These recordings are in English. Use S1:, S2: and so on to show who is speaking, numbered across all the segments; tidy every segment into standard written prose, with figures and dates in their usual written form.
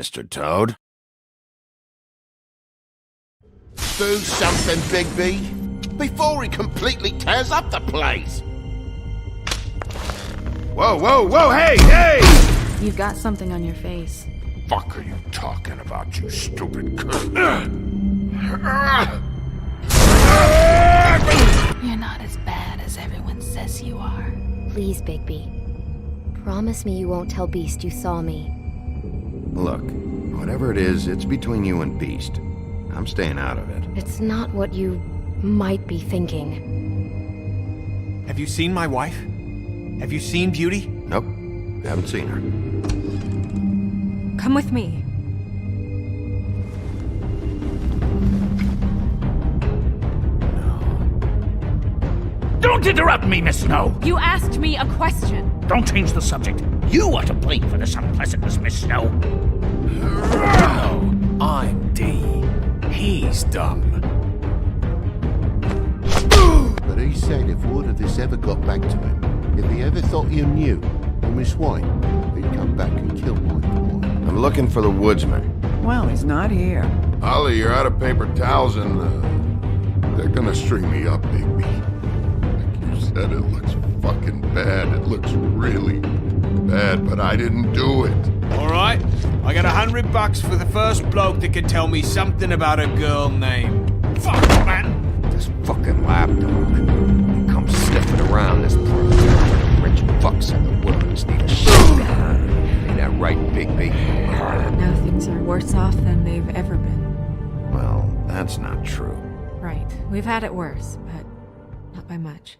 S1: Mr. Toad?
S2: Do something, Bigby, before he completely tears up the place!
S1: Whoa, whoa, whoa, hey, hey!
S3: You've got something on your face.
S2: Fuck are you talking about, you stupid cunt?
S3: You're not as bad as everyone says you are.
S4: Please, Bigby. Promise me you won't tell Beast you saw me.
S1: Look, whatever it is, it's between you and Beast. I'm staying out of it.
S4: It's not what you might be thinking.
S5: Have you seen my wife? Have you seen Beauty?
S1: Nope, haven't seen her.
S3: Come with me.
S6: Don't interrupt me, Miss Snow!
S3: You asked me a question.
S6: Don't change the subject. You are to blame for this unpleasantness, Miss Snow.
S5: No, I'm D. He's dumb.
S2: But he said if word of this ever got back to him, if he ever thought you knew, or Miss White, he'd come back and kill my boy.
S1: I'm looking for the woodsman.
S7: Well, he's not here.
S8: Ollie, you're out of paper towels and, they're gonna string me up, Bigby. Like you said, it looks fucking bad. It looks really bad, but I didn't do it.
S5: Alright, I got $100 for the first bloke that can tell me something about a girl named... Fuck, man!
S1: This fucking lapdog. He comes sniffing around this poor town. Rich fucks in the woods need a shotgun. Ain't that right, Bigby?
S3: Now things are worse off than they've ever been.
S1: Well, that's not true.
S3: Right. We've had it worse, but not by much.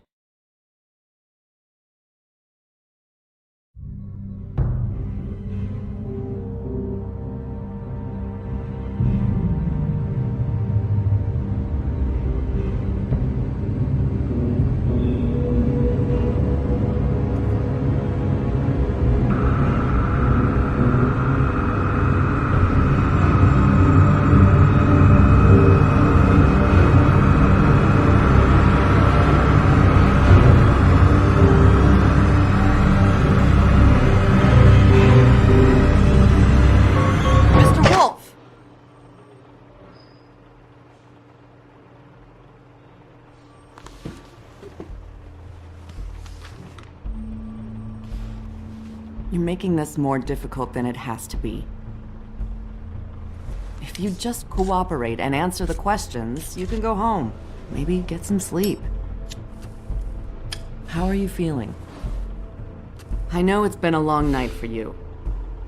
S7: You're making this more difficult than it has to be. If you just cooperate and answer the questions, you can go home. Maybe get some sleep. How are you feeling? I know it's been a long night for you.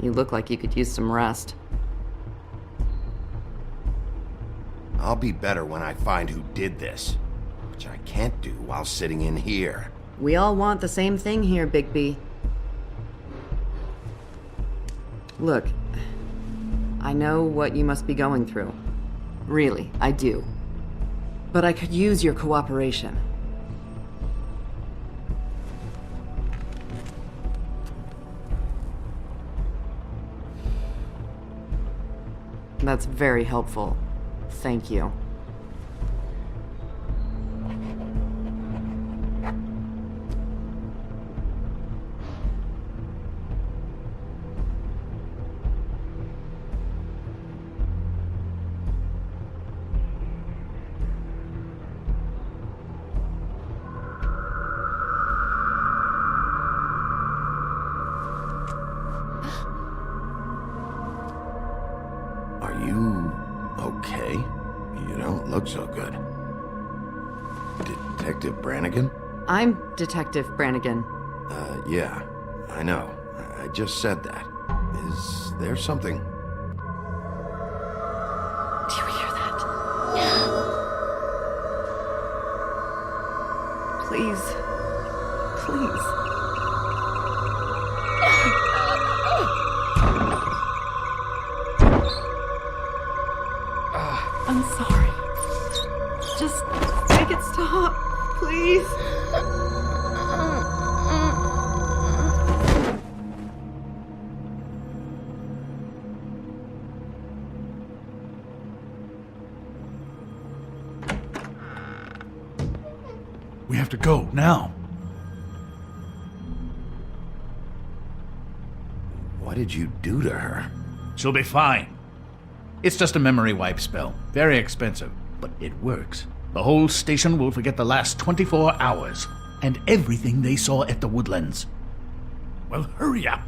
S7: You look like you could use some rest.
S1: I'll be better when I find who did this, which I can't do while sitting in here.
S7: We all want the same thing here, Bigby. Look, I know what you must be going through. Really, I do. But I could use your cooperation. That's very helpful. Thank you.
S1: Are You okay? You don't look so good. Detective Brannigan?
S7: I'm Detective Brannigan.
S1: Yeah, I know. I just said that. Is there something?
S7: Do you hear that? Please. Please. I'm sorry. Just make it stop, please.
S9: We have to go, now.
S1: What did you do to her?
S9: She'll be fine. It's just a memory wipe spell. Very expensive, but it works. The whole station will forget the last 24 hours, and everything they saw at the Woodlands. Well, hurry up.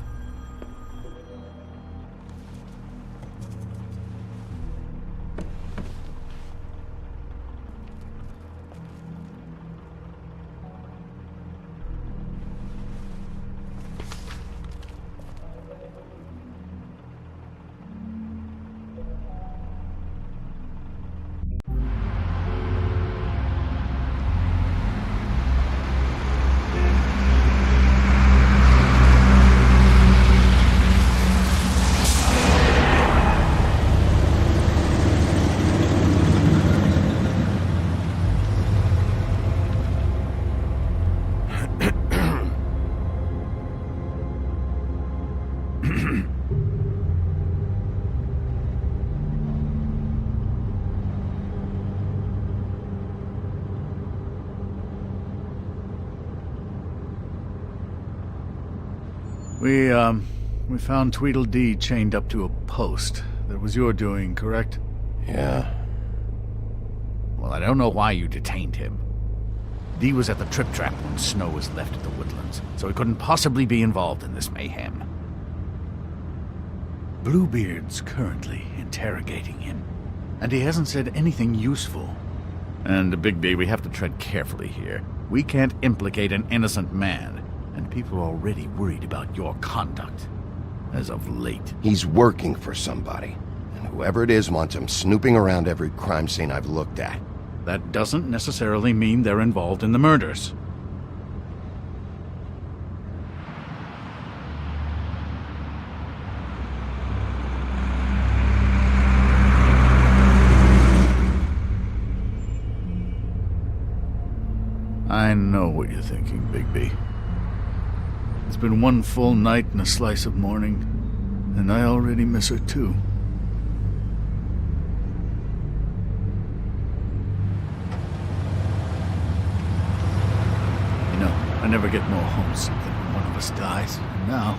S9: We found Tweedledee chained up to a post. That was your doing, correct?
S1: Yeah.
S9: Well, I don't know why you detained him. Dee was at the Trip Trap when Snow was left at the Woodlands, so he couldn't possibly be involved in this mayhem. Bluebeard's currently interrogating him, and he hasn't said anything useful. And, Bigby, we have to tread carefully here. We can't implicate an innocent man, and people are already worried about your conduct. As of late.
S1: He's working for somebody, and whoever it is wants him snooping around every crime scene I've looked at.
S9: That doesn't necessarily mean they're involved in the murders. I know what you're thinking, Bigby. It's been one full night and a slice of morning, and I already miss her too. You know, I never get more homesick than when one of us dies. And now,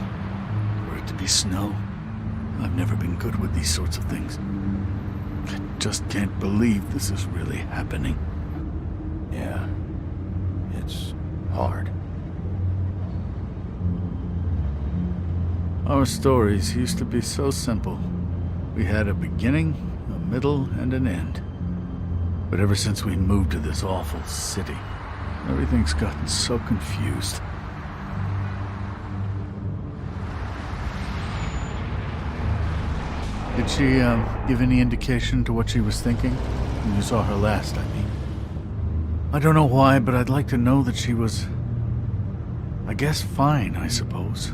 S9: for it to be Snow, I've never been good with these sorts of things. I just can't believe this is really happening.
S1: Yeah. It's hard.
S9: Our stories used to be so simple. We had a beginning, a middle, and an end. But ever since we moved to this awful city, everything's gotten so confused. Did she, give any indication to what she was thinking? When you saw her last, I mean. I don't know why, but I'd like to know that she was, I guess, fine, I suppose.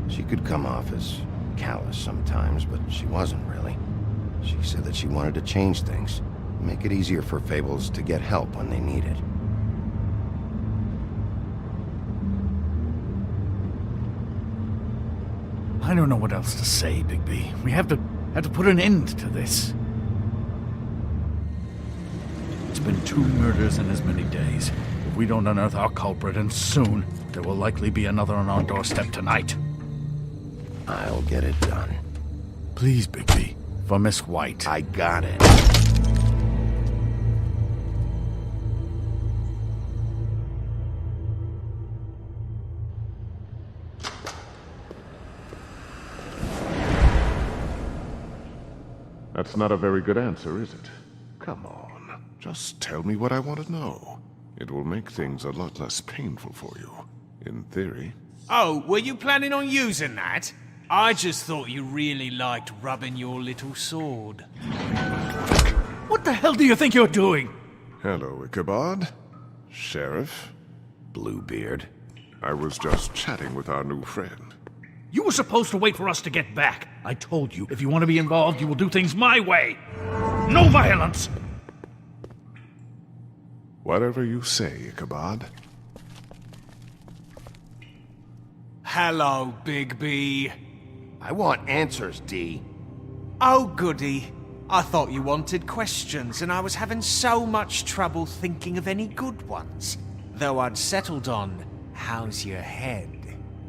S1: She could come off as callous sometimes, but she wasn't really. She said that she wanted to change things, make it easier for Fables to get help when they need it.
S9: I don't know what else to say, Bigby. We have to put an end to this. It's been 2 murders in as many days. If we don't unearth our culprit, and soon, there will likely be another on our doorstep tonight.
S1: I'll get it done.
S9: Please, Bigby. For Miss White.
S1: I got it.
S8: That's not a very good answer, is it? Come on, just tell me what I want to know. It will make things a lot less painful for you, in theory.
S5: Oh, were you planning on using that? I just thought you really liked rubbing your little sword.
S9: What the hell do you think you're doing?
S8: Hello, Ichabod. Sheriff.
S1: Bluebeard.
S8: I was just chatting with our new friend.
S6: You were supposed to wait for us to get back. I told you, if you want to be involved, you will do things my way. No violence!
S8: Whatever you say, Ichabod.
S5: Hello, Bigby.
S1: I want answers, D.
S5: Oh, goody. I thought you wanted questions, and I was having so much trouble thinking of any good ones. Though I'd settled on, how's your head?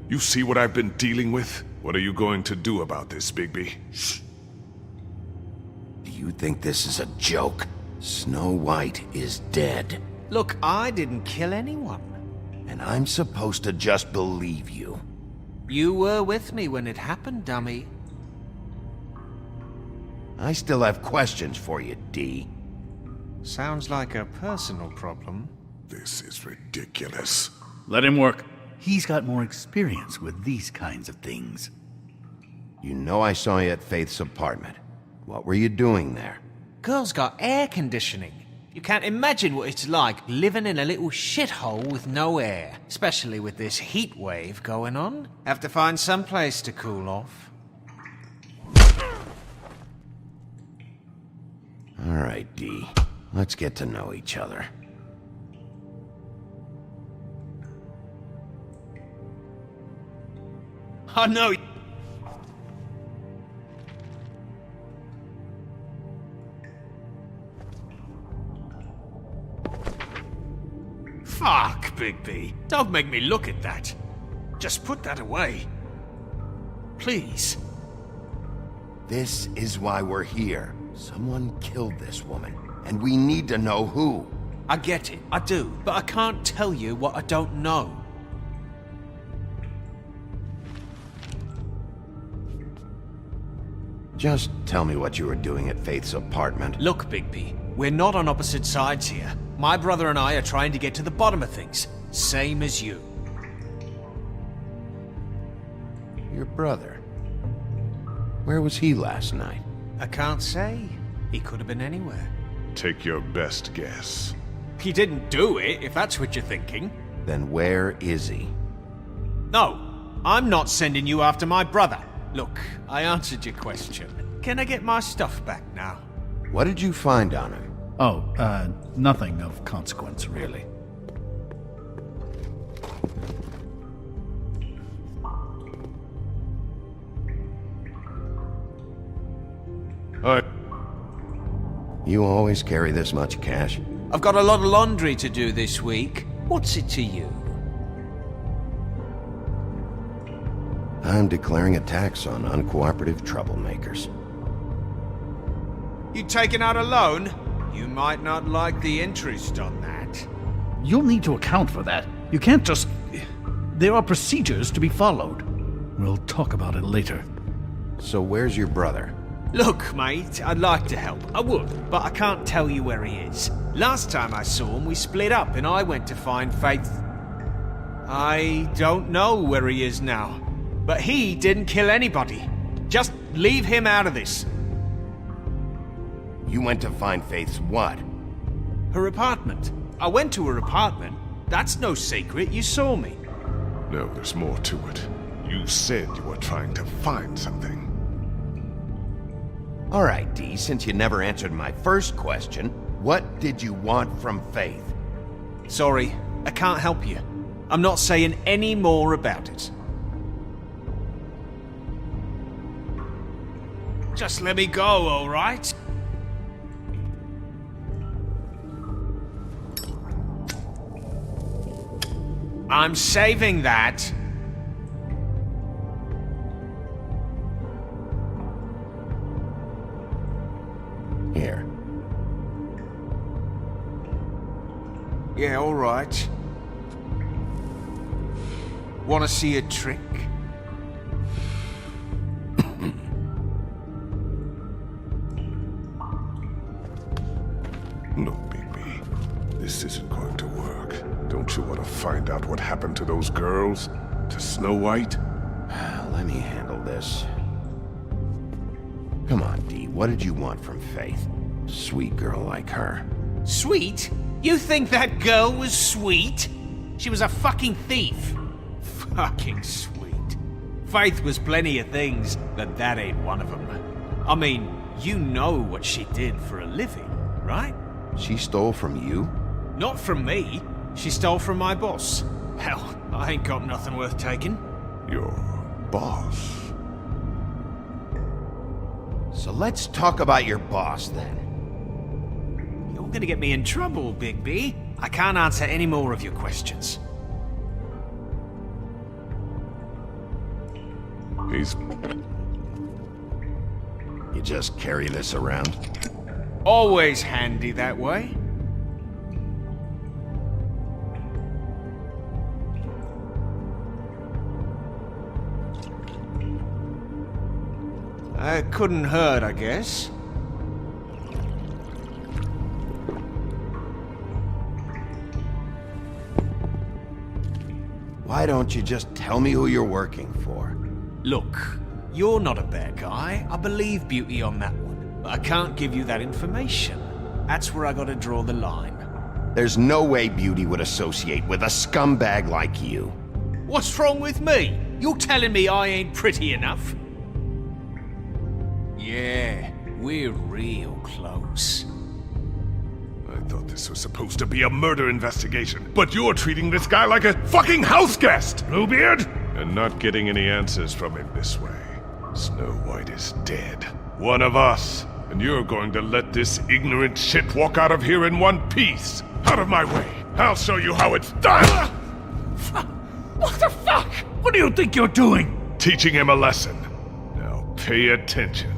S8: You see what I've been dealing with? What are you going to do about this, Bigby?
S1: Shh. Do you think this is a joke? Snow White is dead.
S5: Look, I didn't kill anyone.
S1: And I'm supposed to just believe you.
S5: You were with me when it happened, dummy.
S1: I still have questions for you, D.
S5: Sounds like a personal problem.
S8: This is ridiculous.
S9: Let him work. He's got more experience with these kinds of things.
S1: You know I saw you at Faith's apartment. What were you doing there?
S5: Girl's got air conditioning. You can't imagine what it's like living in a little shithole with no air, especially with this heat wave going on. Have to find some place to cool off.
S1: All right, D. Let's get to know each other.
S5: I know. Fuck, Bigby. Don't make me look at that. Just put that away. Please.
S1: This is why we're here. Someone killed this woman, and we need to know who.
S5: I get it, I do, but I can't tell you what I don't know.
S1: Just tell me what you were doing at Faith's apartment.
S5: Look, Bigby, we're not on opposite sides here. My brother and I are trying to get to the bottom of things, same as you.
S1: Your brother. Where was he last night?
S5: I can't say. He could have been anywhere.
S8: Take your best guess.
S5: He didn't do it, if that's what you're thinking.
S1: Then where is he?
S5: No, I'm not sending you after my brother. Look, I answered your question. Can I get my stuff back now?
S1: What did you find on him?
S9: Oh, nothing of consequence, really.
S1: You always carry this much cash?
S5: I've got a lot of laundry to do this week. What's it to you?
S1: I'm declaring a tax on uncooperative troublemakers.
S5: You taking out a loan? You might not like the interest on that.
S9: You'll need to account for that. You can't just... There are procedures to be followed. We'll talk about it later.
S1: So where's your brother?
S5: Look, mate, I'd like to help. I would, but I can't tell you where he is. Last time I saw him, we split up and I went to find Faith. I don't know where he is now. But he didn't kill anybody. Just leave him out of this.
S1: You went to find Faith's what?
S5: Her apartment. I went to her apartment. That's no secret, you saw me.
S8: No, there's more to it. You said you were trying to find something.
S1: All right, D, since you never answered my first question, what did you want from Faith?
S5: Sorry, I can't help you. I'm not saying any more about it. Just let me go, all right? I'm saving that.
S1: Here.
S5: Yeah, all right. Want to see a trick?
S10: find out what happened to those girls? To Snow White?
S1: Let me handle this. Come on, Dee. What did you want from Faith? Sweet girl like her.
S5: Sweet? You think that girl was sweet? She was a fucking thief. Fucking sweet. Faith was plenty of things, but that ain't one of them. I mean, you know what she did for a living, right?
S1: She stole from you?
S5: Not from me. She stole from my boss. Hell, I ain't got nothing worth taking.
S10: Your boss?
S1: So let's talk about your boss, then.
S5: You're gonna get me in trouble, Big B. I can't answer any more of your questions.
S10: He's...
S1: You just carry this around?
S5: Always handy that way. Couldn't hurt, I guess.
S1: Why don't you just tell me who you're working for?
S5: Look, you're not a bad guy. I believe Beauty on that one. But I can't give you that information. That's where I gotta draw the line.
S1: There's no way Beauty would associate with a scumbag like you.
S5: What's wrong with me? You're telling me I ain't pretty enough? Yeah, we're real close.
S10: I thought this was supposed to be a murder investigation, but you're treating this guy like a fucking house guest, Bluebeard! And not getting any answers from him this way. Snow White is dead. One of us. And you're going to let this ignorant shit walk out of here in one piece. Out of my way. I'll show you how it's done!
S6: What the fuck? What do you think you're doing?
S10: Teaching him a lesson. Now pay attention.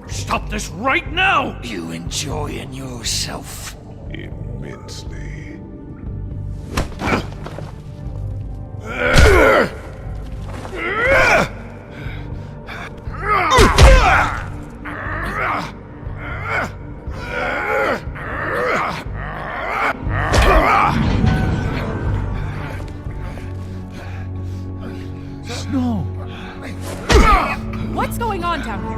S6: Stop this right now!
S5: You enjoying yourself?
S10: Immensely.
S6: Snow!
S3: What's going on down here?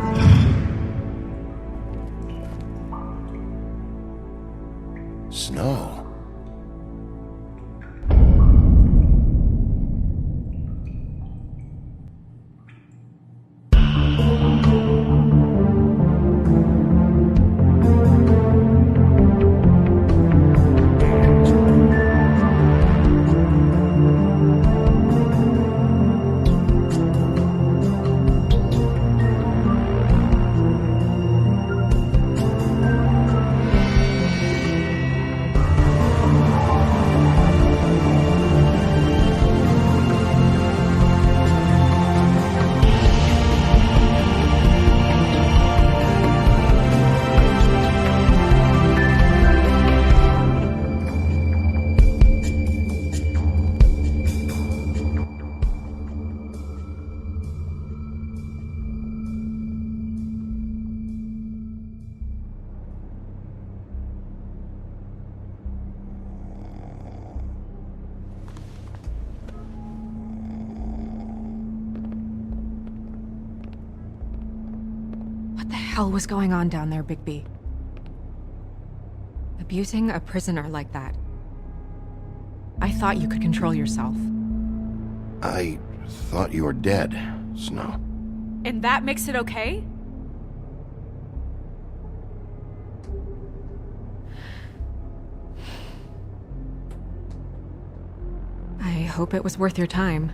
S1: Snow.
S3: What the hell was going on down there, Bigby? Abusing a prisoner like that. I thought you could control yourself.
S1: I thought you were dead, Snow.
S3: And that makes it okay? I hope it was worth your time.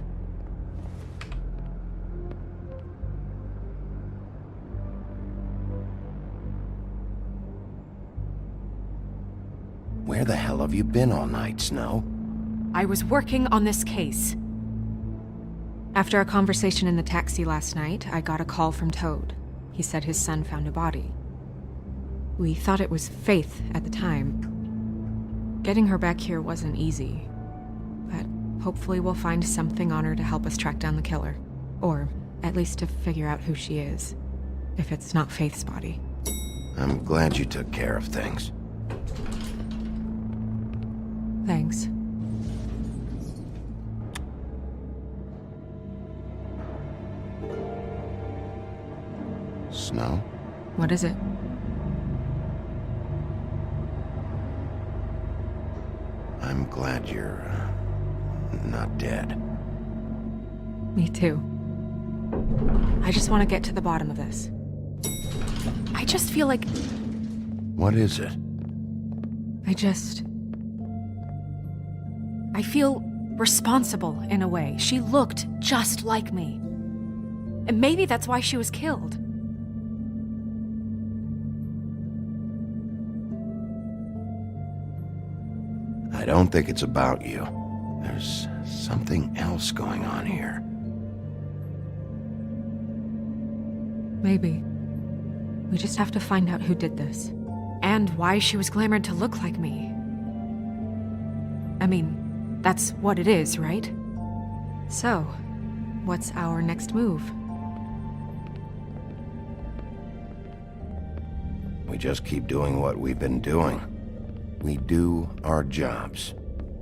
S1: Where the hell have you been all night, Snow?
S3: I was working on this case. After a conversation in the taxi last night, I got a call from Toad. He said his son found a body. We thought it was Faith at the time. Getting her back here wasn't easy, but hopefully we'll find something on her to help us track down the killer. Or at least to figure out who she is, if it's not Faith's body.
S1: I'm glad you took care of things.
S3: Thanks.
S1: Snow?
S3: What is it?
S1: I'm glad you're not dead.
S3: Me too. I just want to get to the bottom of this. I just feel like
S1: What is it?
S3: I feel responsible in a way. She looked just like me. And maybe that's why she was killed.
S1: I don't think it's about you. There's something else going on here.
S3: Maybe. We just have to find out who did this. And why she was glamored to look like me. I mean, that's what it is, right? So, what's our next move?
S1: We just keep doing what we've been doing. We do our jobs.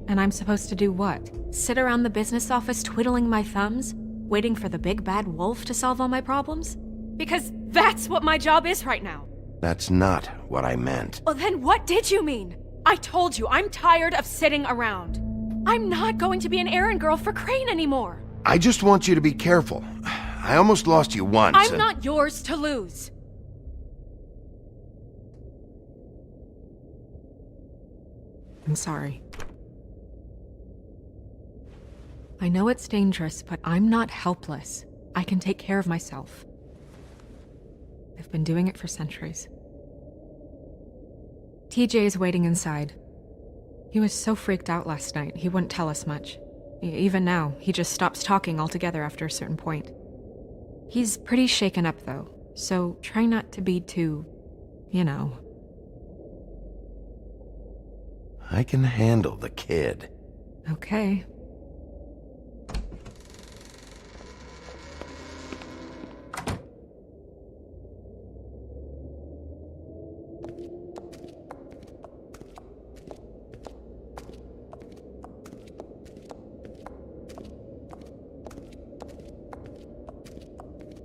S3: And I'm supposed to do what? Sit around the business office twiddling my thumbs, waiting for the big bad wolf to solve all my problems? Because that's what my job is right now.
S1: That's not what I meant.
S3: Well, then what did you mean? I told you, I'm tired of sitting around. I'm not going to be an errand girl for Crane anymore.
S1: I just want you to be careful. I almost lost you once.
S3: I'm not yours to lose. I'm sorry. I know it's dangerous, but I'm not helpless. I can take care of myself. I've been doing it for centuries. TJ is waiting inside. He was so freaked out last night, he wouldn't tell us much. Even now, he just stops talking altogether after a certain point. He's pretty shaken up, though, so try not to be too, you know.
S1: I can handle the kid.
S3: Okay.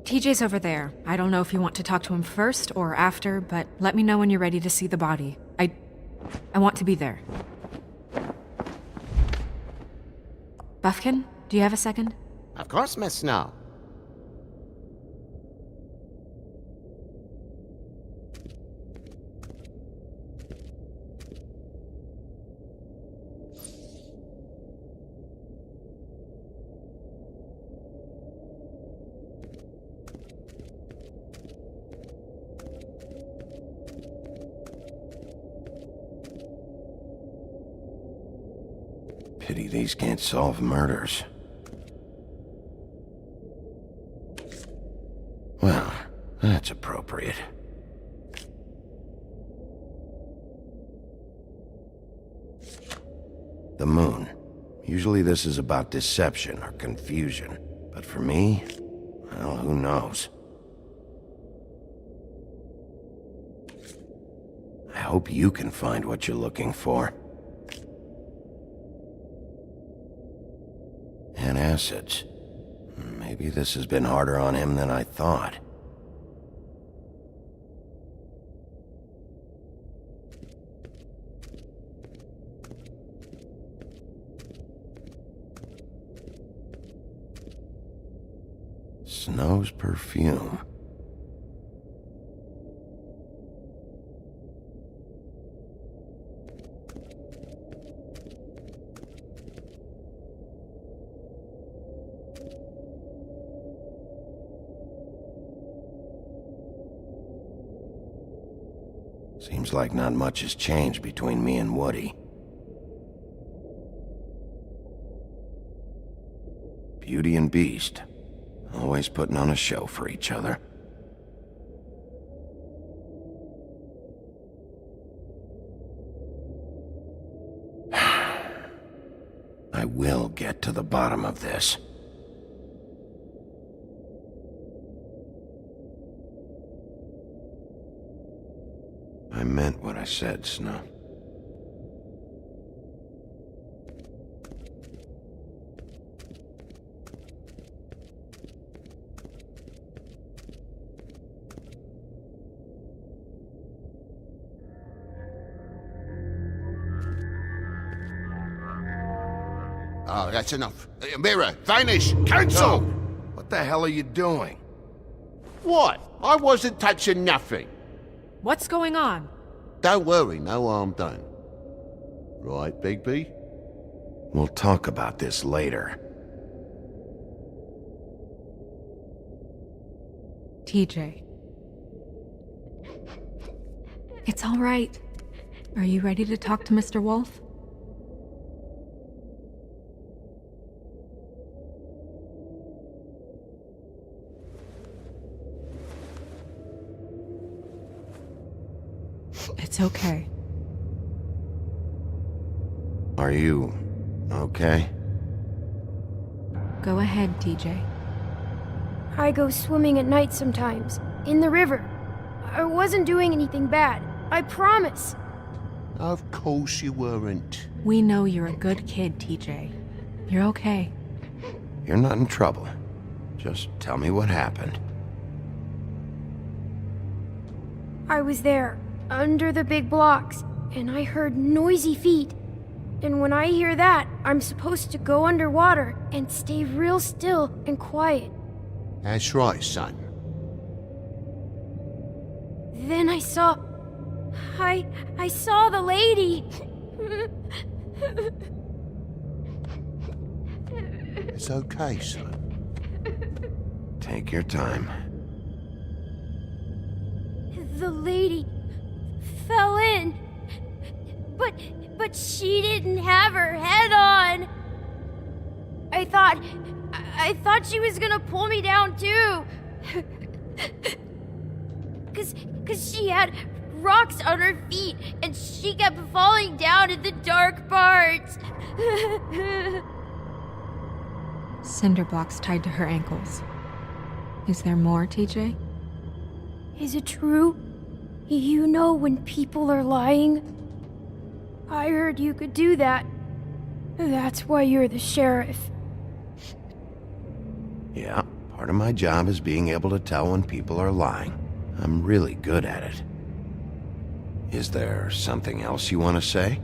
S3: TJ's over there. I don't know if you want to talk to him first or after, but let me know when you're ready to see the body. I want to be there. Buffkin, do you have a second?
S11: Of course, Miss Snow.
S1: Pity these can't solve murders. Well, that's appropriate. The moon. Usually this is about deception or confusion. But for me, well, who knows? I hope you can find what you're looking for. And acids. Maybe this has been harder on him than I thought. Snow's perfume. Seems like not much has changed between me and Woody. Beauty and Beast. Always putting on a show for each other. I will get to the bottom of this. I meant what I said, Snow.
S2: Oh, that's enough. Mirror, vanish, cancel!
S1: No. What the hell are you doing?
S2: What? I wasn't touching nothing.
S3: What's going on?
S2: Don't worry, no harm done. Right, Bigby?
S1: We'll talk about this later.
S3: TJ. It's all right. Are you ready to talk to Mr. Wolf? It's okay.
S1: Are you okay?
S3: Go ahead, TJ.
S11: I go swimming at night sometimes, in the river. I wasn't doing anything bad, I promise.
S2: Of course you weren't.
S3: We know you're a good kid, TJ. You're okay.
S1: You're not in trouble. Just tell me what happened.
S11: I was there, under the big blocks, and I heard noisy feet. And when I hear that, I'm supposed to go underwater and stay real still and quiet.
S2: That's right, son.
S11: Then I saw the lady.
S2: It's okay, son.
S1: Take your time.
S11: The lady fell in. But she didn't have her head on. I thought she was gonna pull me down too. Cause she had rocks on her feet and she kept falling down in the dark parts.
S3: Cinder blocks tied to her ankles. Is there more, TJ?
S11: Is it true? You know when people are lying? I heard you could do that. That's why you're the sheriff.
S1: Yeah, part of my job is being able to tell when people are lying. I'm really good at it. Is there something else you want to say?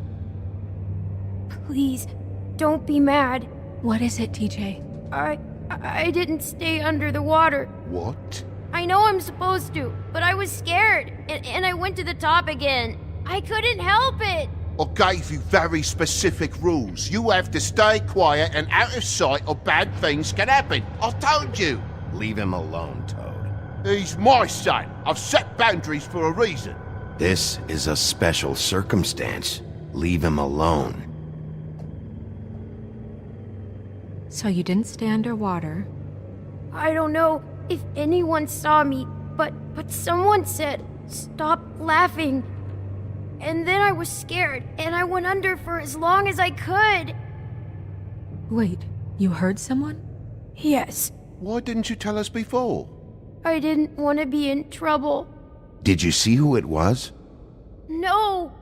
S11: Please, don't be mad.
S3: What is it, TJ?
S11: I didn't stay under the water.
S2: What?
S11: I know I'm supposed to, but I was scared, and I went to the top again. I couldn't help it.
S2: I gave you very specific rules. You have to stay quiet and out of sight or bad things can happen. I told you.
S1: Leave him alone, Toad.
S2: He's my son. I've set boundaries for a reason.
S1: This is a special circumstance. Leave him alone.
S3: So you didn't stay underwater.
S11: I don't know if anyone saw me, but someone said, "Stop laughing." And then I was scared, and I went under for as long as I could.
S3: Wait, you heard someone?
S11: Yes.
S2: Why didn't you tell us before?
S11: I didn't want to be in trouble.
S1: Did you see who it was?
S11: No!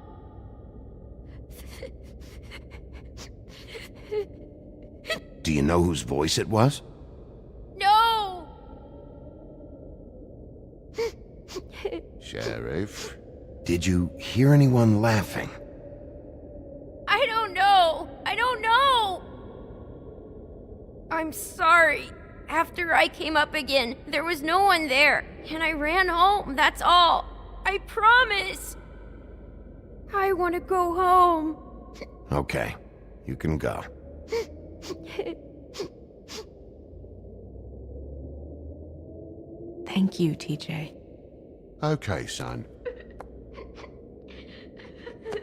S1: Do you know whose voice it was?
S11: No!
S2: Sheriff?
S1: Did you hear anyone laughing?
S11: I don't know! I'm sorry. After I came up again, there was no one there, and I ran home, that's all. I promise! I want to go home.
S1: Okay, you can go.
S3: Thank you, TJ.
S2: Okay, son.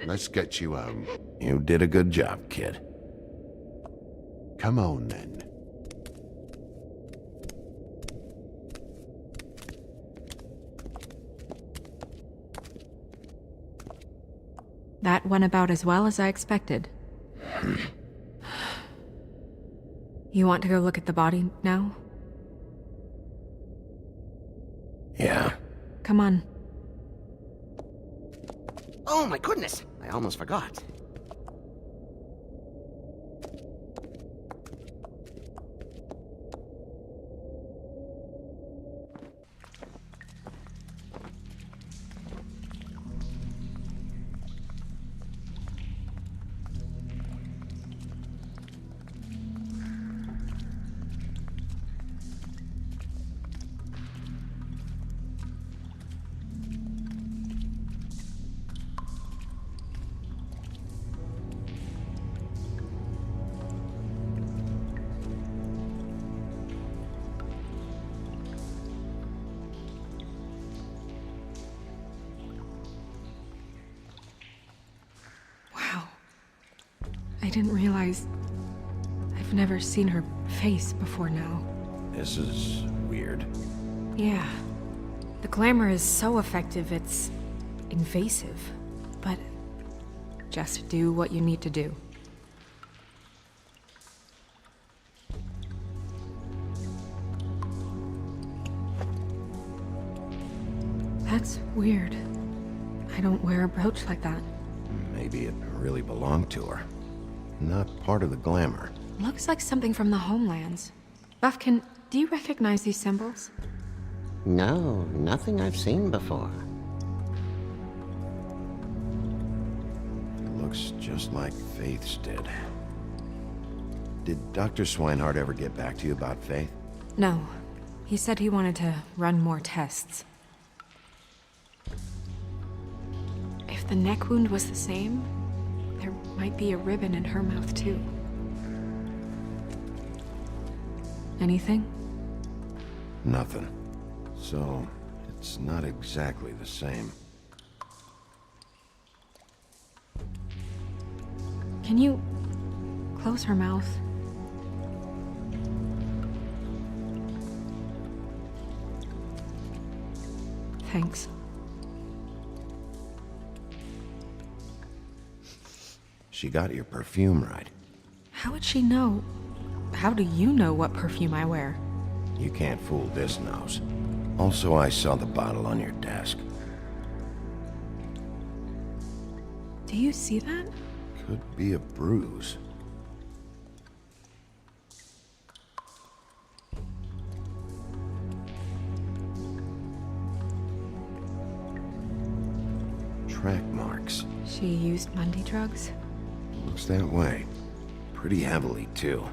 S2: Let's get you home.
S1: You did a good job, kid.
S2: Come on, then.
S3: That went about as well as I expected. You want to go look at the body now?
S1: Yeah.
S3: Come on.
S12: Oh my goodness, I almost forgot.
S3: I didn't realize... I've never seen her face before now.
S1: This is weird.
S3: Yeah. The glamour is so effective, it's invasive. But just do what you need to do. That's weird. I don't wear a brooch like that.
S1: Maybe it really belonged to her. Not part of the glamour.
S3: Looks like something from the homelands. Buffkin, do you recognize these symbols?
S12: No, nothing I've seen before.
S1: It looks just like Faith's did. Did Dr. Swinehart ever get back to you about Faith?
S3: No. He said he wanted to run more tests. If the neck wound was the same, there might be a ribbon in her mouth too. Anything?
S1: Nothing. So, it's not exactly the same.
S3: Can you close her mouth? Thanks.
S1: She got your perfume right.
S3: How would she know? How do you know what perfume I wear?
S1: You can't fool this nose. Also, I saw the bottle on your desk.
S3: Do you see that?
S1: Could be a bruise. Track marks.
S3: She used Mundy drugs?
S1: Looks that way. Pretty heavily, too.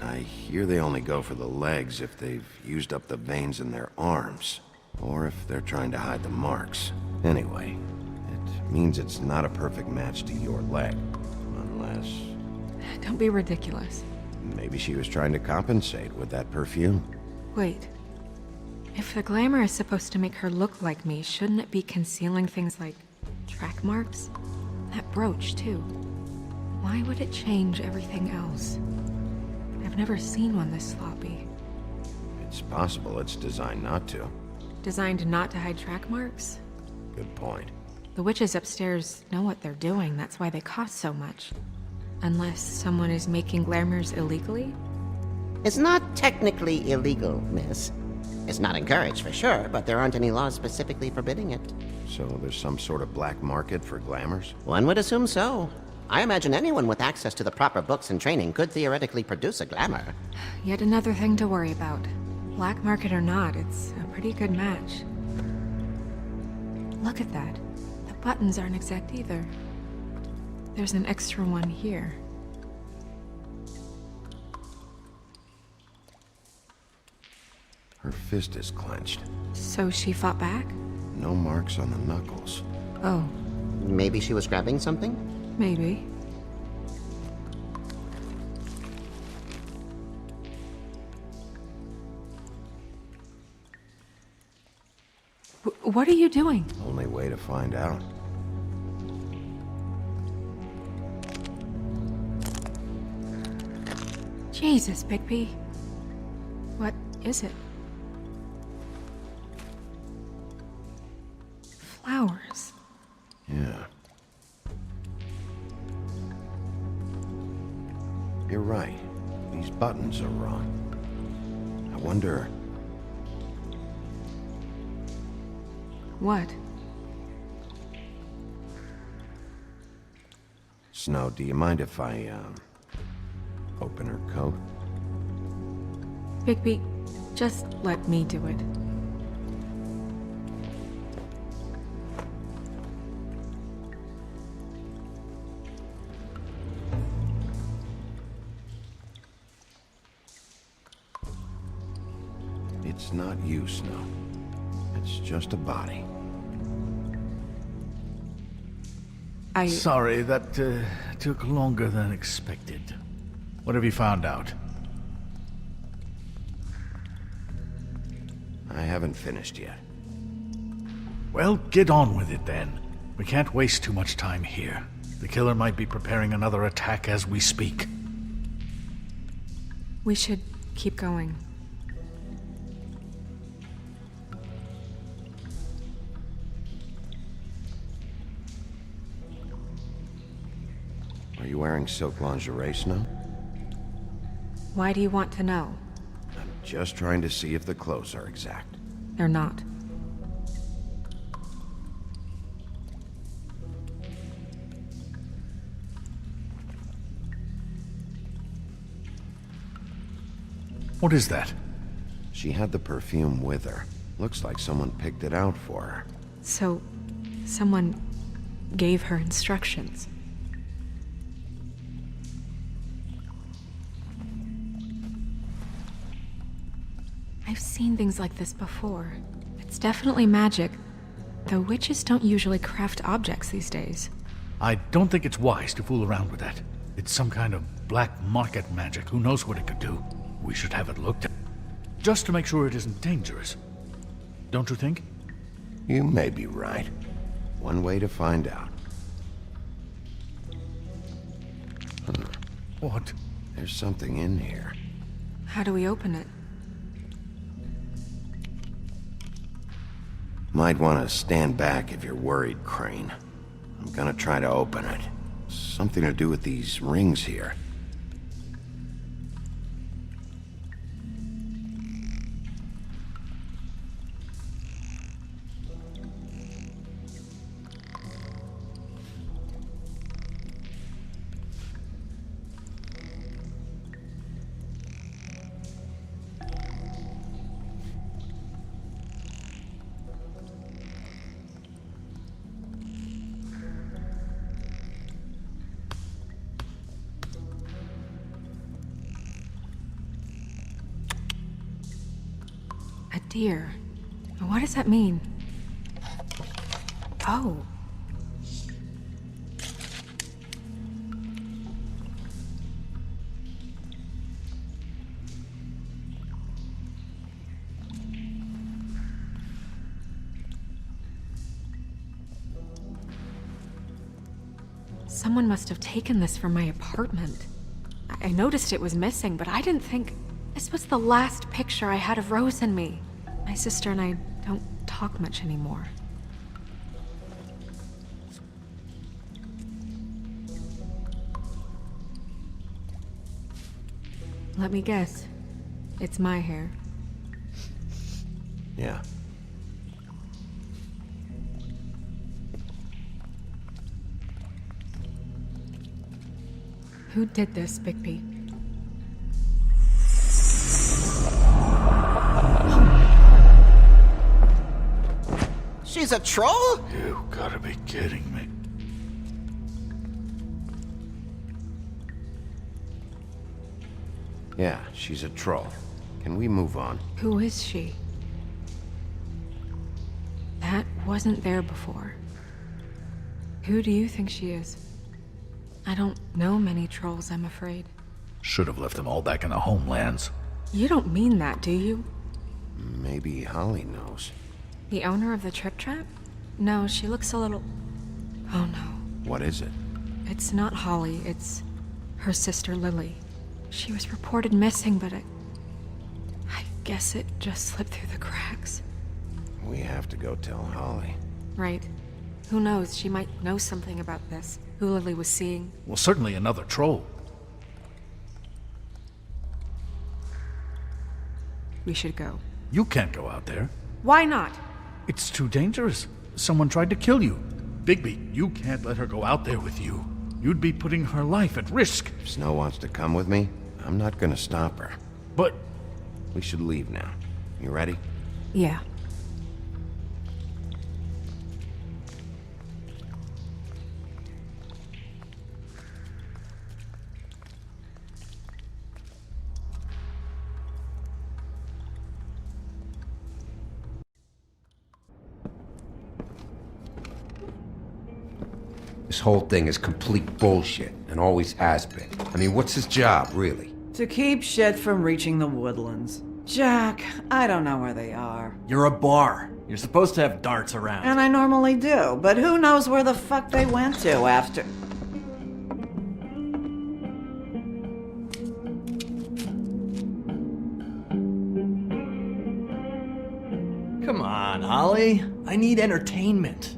S1: I hear they only go for the legs if they've used up the veins in their arms, or if they're trying to hide the marks. Anyway, it means it's not a perfect match to your leg, unless...
S3: Don't be ridiculous.
S1: Maybe she was trying to compensate with that perfume.
S3: Wait. If the glamour is supposed to make her look like me, shouldn't it be concealing things like track marks? That brooch, too. Why would it change everything else? I've never seen one this sloppy.
S1: It's possible it's designed not to.
S3: Designed not to hide track marks?
S1: Good point.
S3: The witches upstairs know what they're doing, that's why they cost so much. Unless someone is making glamours illegally?
S12: It's not technically illegal, miss. It's not encouraged for sure, but there aren't any laws specifically forbidding it.
S1: So there's some sort of black market for glamours?
S12: One would assume so. I imagine anyone with access to the proper books and training could theoretically produce a glamour.
S3: Yet another thing to worry about. Black market or not, it's a pretty good match. Look at that. The buttons aren't exact either. There's an extra one here.
S1: Her fist is clenched.
S3: So she fought back?
S1: No marks on the knuckles.
S3: Oh.
S12: Maybe she was grabbing something?
S3: Maybe. What are you doing?
S1: Only way to find out.
S3: Jesus, Bigby. What is it? Flowers.
S1: Yeah. You're right. These buttons are wrong. I wonder...
S3: What?
S1: Snow, do you mind if I, open her coat?
S3: Bigby, just let me do it.
S1: It's not you, Snow. It's just a body.
S9: Sorry, that took longer than expected. What have you found out?
S1: I haven't finished yet.
S9: Well, get on with it then. We can't waste too much time here.
S6: The killer might be preparing another attack as we speak.
S3: We should keep going.
S1: Are you wearing silk lingerie, Snow?
S3: Why do you want to know?
S1: I'm just trying to see if the clothes are exact.
S3: They're not.
S6: What is that?
S1: She had the perfume with her. Looks like someone picked it out for her.
S3: So, someone gave her instructions. I've seen things like this before. It's definitely magic, though witches don't usually craft objects these days.
S6: I don't think it's wise to fool around with that. It's some kind of black market magic. Who knows what it could do? We should have it looked at. Just to make sure it isn't dangerous. Don't you think?
S1: You may be right. One way to find out.
S6: What?
S1: There's something in here.
S3: How do we open it?
S1: Might want to stand back if you're worried, Crane. I'm gonna try to open it. Something to do with these rings here.
S3: A deer. What does that mean? Oh. Someone must have taken this from my apartment. I noticed it was missing, but I didn't think this was the last picture I had of Rose and me. My sister and I don't talk much anymore. Let me guess. It's my hair.
S1: Yeah.
S3: Who did this, Bigby?
S12: She's a troll?
S6: You gotta be kidding me.
S1: Yeah, she's a troll. Can we move on?
S3: Who is she? That wasn't there before. Who do you think she is? I don't know many trolls, I'm afraid.
S6: Should have left them all back in the homelands.
S3: You don't mean that, do you?
S1: Maybe Holly knows.
S3: The owner of the Trip Trap? No, she looks a little... Oh no.
S1: What is it?
S3: It's not Holly, it's her sister Lily. She was reported missing, but I guess it just slipped through the cracks.
S1: We have to go tell Holly.
S3: Right. Who knows, she might know something about this. Who Lily was seeing.
S6: Well, certainly another troll.
S3: We should go.
S6: You can't go out there.
S3: Why not?
S6: It's too dangerous. Someone tried to kill you. Bigby, you can't let her go out there with you. You'd be putting her life at risk.
S1: If Snow wants to come with me, I'm not gonna stop her.
S6: But...
S1: We should leave now. You ready?
S3: Yeah.
S13: This whole thing is complete bullshit, and always has been. I mean, what's his job, really?
S14: To keep shit from reaching the woodlands. Jack, I don't know where they are.
S15: You're a bar. You're supposed to have darts around.
S14: And I normally do, but who knows where the fuck they went to after...
S15: Come on, Holly. I need entertainment.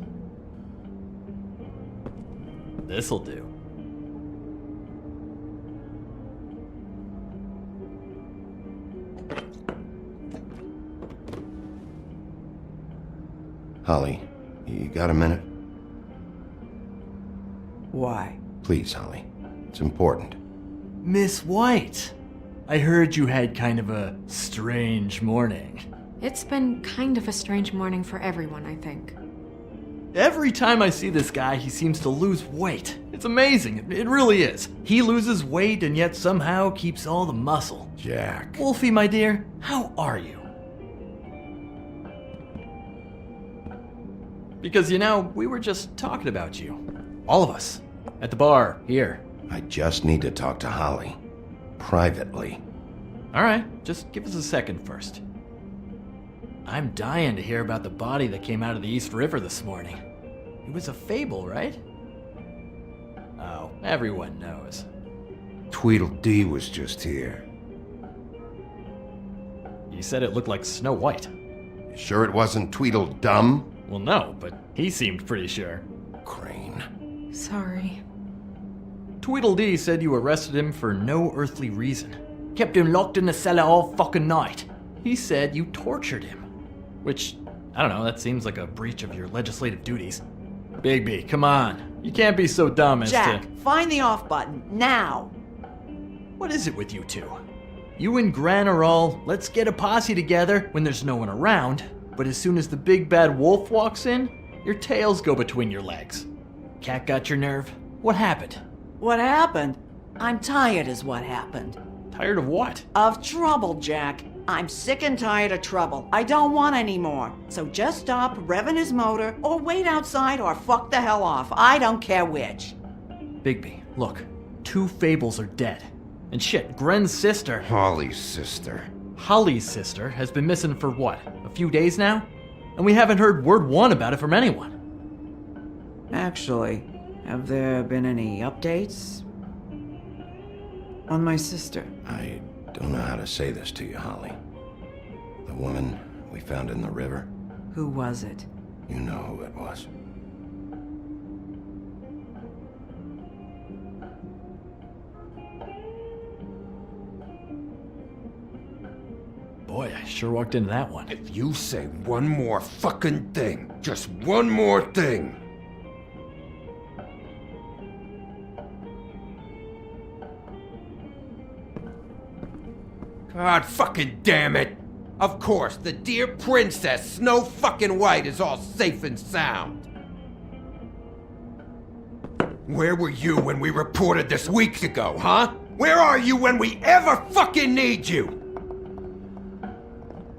S15: This'll do.
S1: Holly, you got a minute?
S14: Why?
S1: Please, Holly. It's important.
S15: Miss White, I heard you had kind of a strange morning.
S3: It's been kind of a strange morning for everyone, I think.
S15: Every time I see this guy, he seems to lose weight. It's amazing. It really is. He loses weight and yet somehow keeps all the muscle.
S1: Jack.
S15: Wolfie, my dear, how are you? Because, you know, we were just talking about you. All of us. At the bar, here.
S1: I just need to talk to Holly. Privately.
S15: Alright, just give us a second first. I'm dying to hear about the body that came out of the East River this morning. It was a fable, right? Oh, everyone knows.
S13: Tweedledee was just here.
S15: You said it looked like Snow White.
S1: You sure it wasn't Tweedledum?
S15: Well, no, but he seemed pretty sure.
S1: Crane.
S3: Sorry.
S15: Tweedledee said you arrested him for no earthly reason. Kept him locked in the cellar all fucking night. He said you tortured him. Which, I don't know, that seems like a breach of your legislative duties. Bigby, come on. You can't be so dumb as
S14: Jack, find the off button, now!
S15: What is it with you two? You and Gran are all, let's get a posse together when there's no one around, but as soon as the big bad wolf walks in, your tails go between your legs. Cat got your nerve? What happened?
S14: What happened? I'm tired is what happened.
S15: Tired of what?
S14: Of trouble, Jack. I'm sick and tired of trouble. I don't want any more. So just stop revving his motor, or wait outside, or fuck the hell off. I don't care which.
S15: Bigby, look. 2 fables are dead. And shit, Gren's sister...
S13: Holly's sister.
S15: Holly's sister has been missing for what? A few days now? And we haven't heard word one about it from anyone.
S14: Actually, have there been any updates? On my sister?
S1: I don't know how to say this to you, Holly. The woman we found in the river.
S14: Who was it?
S1: You know who it was.
S15: Boy, I sure walked into that one.
S13: If you say one more fucking thing, just one more thing. God fucking damn it! Of course, the dear princess, Snow fucking White, is all safe and sound. Where were you when we reported this weeks ago, huh? Where are you when we ever fucking need you?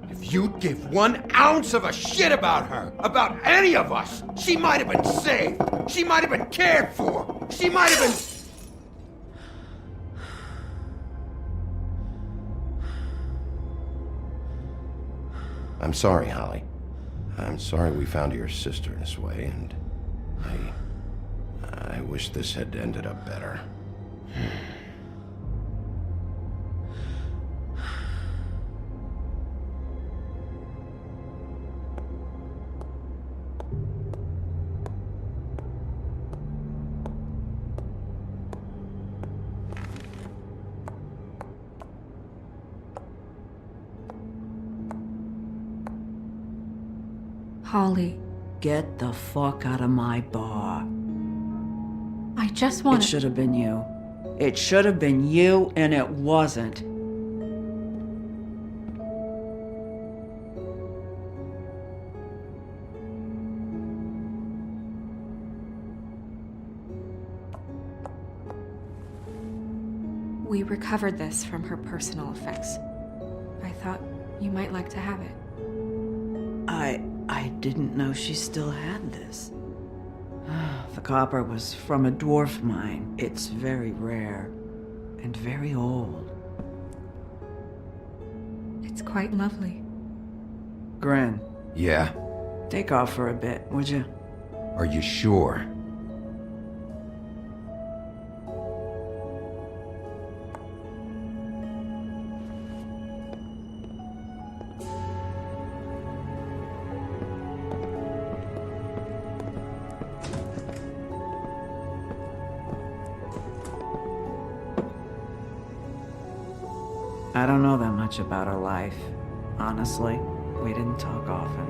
S13: If you'd give 1 ounce of a shit about her, about any of us, she might have been saved. She might have been cared for. She might have been...
S1: I'm sorry, Holly. I'm sorry we found your sister this way, and I wish this had ended up better.
S3: Holly,
S14: Get the fuck out of my bar.
S3: I just want
S14: It should have been you. It should have been you, and it wasn't.
S3: We recovered this from her personal effects. I thought you might like to have it.
S14: I didn't know she still had this. The copper was from a dwarf mine. It's very rare and very old.
S3: It's quite lovely.
S14: Gren,
S13: Yeah?
S14: take off for a bit, would you?
S13: Are you sure?
S14: I don't know that much about her life. Honestly, we didn't talk often.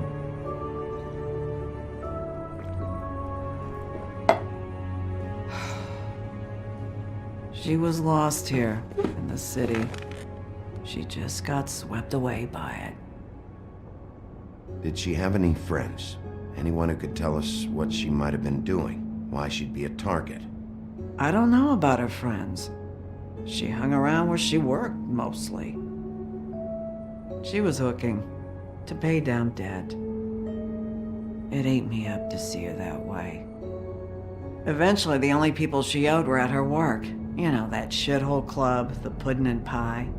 S14: She was lost here in the city. She just got swept away by it.
S1: Did she have any friends? Anyone who could tell us what she might have been doing? Why she'd be a target?
S14: I don't know about her friends. She hung around where she worked, mostly. She was hooking to pay down debt. It ate me up to see her that way. Eventually, the only people she owed were at her work. You know, that shithole club, the Puddin' and Pie.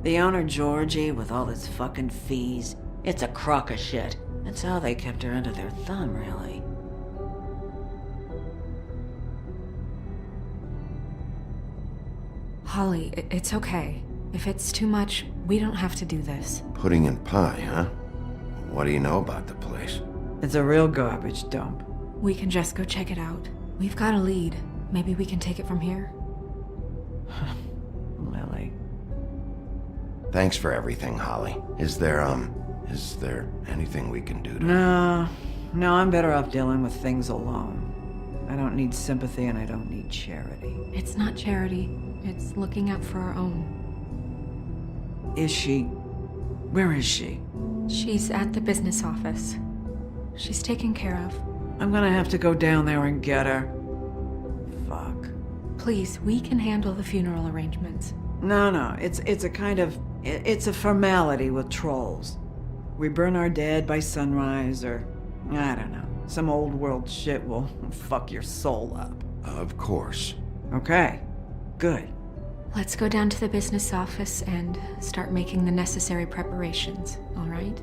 S14: The owner, Georgie, with all his fucking fees, it's a crock of shit. That's how they kept her under their thumb, really.
S3: Holly, it's okay. If it's too much, we don't have to do this.
S1: Pudding and pie, huh? What do you know about the place?
S14: It's a real garbage dump.
S3: We can just go check it out. We've got a lead. Maybe we can take it from here.
S14: Lily.
S1: Thanks for everything, Holly. Is there anything we can do to...
S14: No, I'm better off dealing with things alone. I don't need sympathy and I don't need charity.
S3: It's not charity. It's looking out for our own.
S14: Is she... Where is she?
S3: She's at the business office. She's taken care of.
S14: I'm gonna have to go down there and get her. Fuck.
S3: Please, we can handle the funeral arrangements.
S14: No, it's a kind of... It's a formality with trolls. We burn our dead by sunrise, or... I don't know. Some old world shit will fuck your soul up.
S1: Of course.
S14: Okay. Good.
S3: Let's go down to the business office and start making the necessary preparations, all right?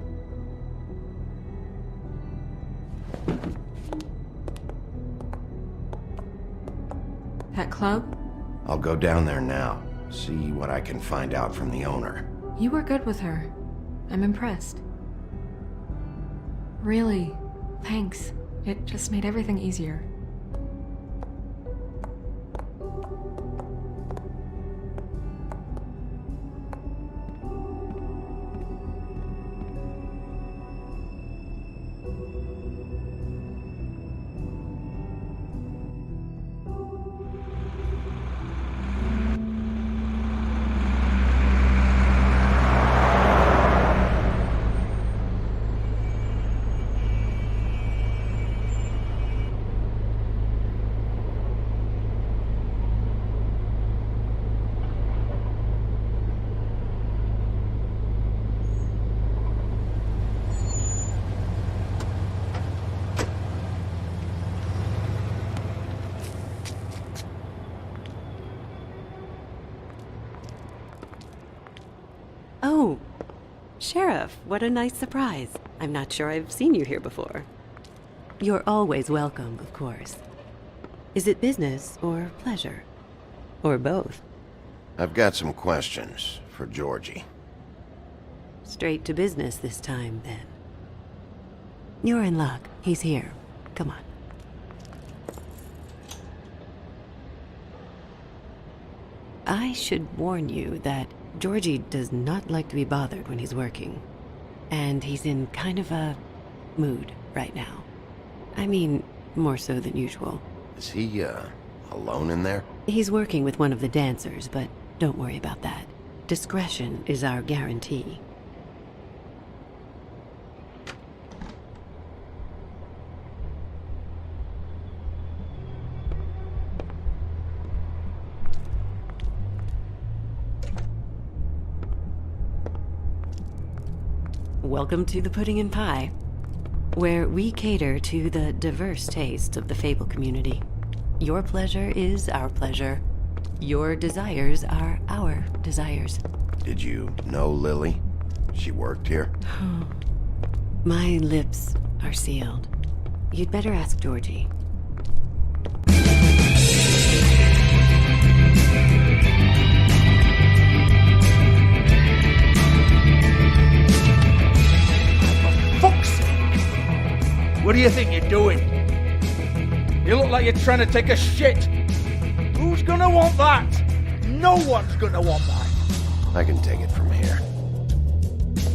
S3: That club?
S1: I'll go down there now. See what I can find out from the owner.
S3: You were good with her. I'm impressed. Really, thanks. It just made everything easier.
S16: Oh, Sheriff, what a nice surprise. I'm not sure I've seen you here before. You're always welcome, of course. Is it business or pleasure? Or both?
S1: I've got some questions for Georgie.
S16: Straight to business this time, then. You're in luck. He's here. Come on. I should warn you that Georgie does not like to be bothered when he's working. And he's in kind of a mood right now. I mean, more so than usual.
S1: Is he, alone in there?
S16: He's working with one of the dancers, but don't worry about that. Discretion is our guarantee. Welcome to the Pudding and Pie, where we cater to the diverse tastes of the Fable community. Your pleasure is our pleasure. Your desires are our desires.
S1: Did you know Lily? She worked here?
S16: My lips are sealed. You'd better ask Georgie.
S17: Fuck's sake! What do you think you're doing? You look like you're trying to take a shit. Who's gonna want that? No one's gonna want that.
S1: I can take it from here.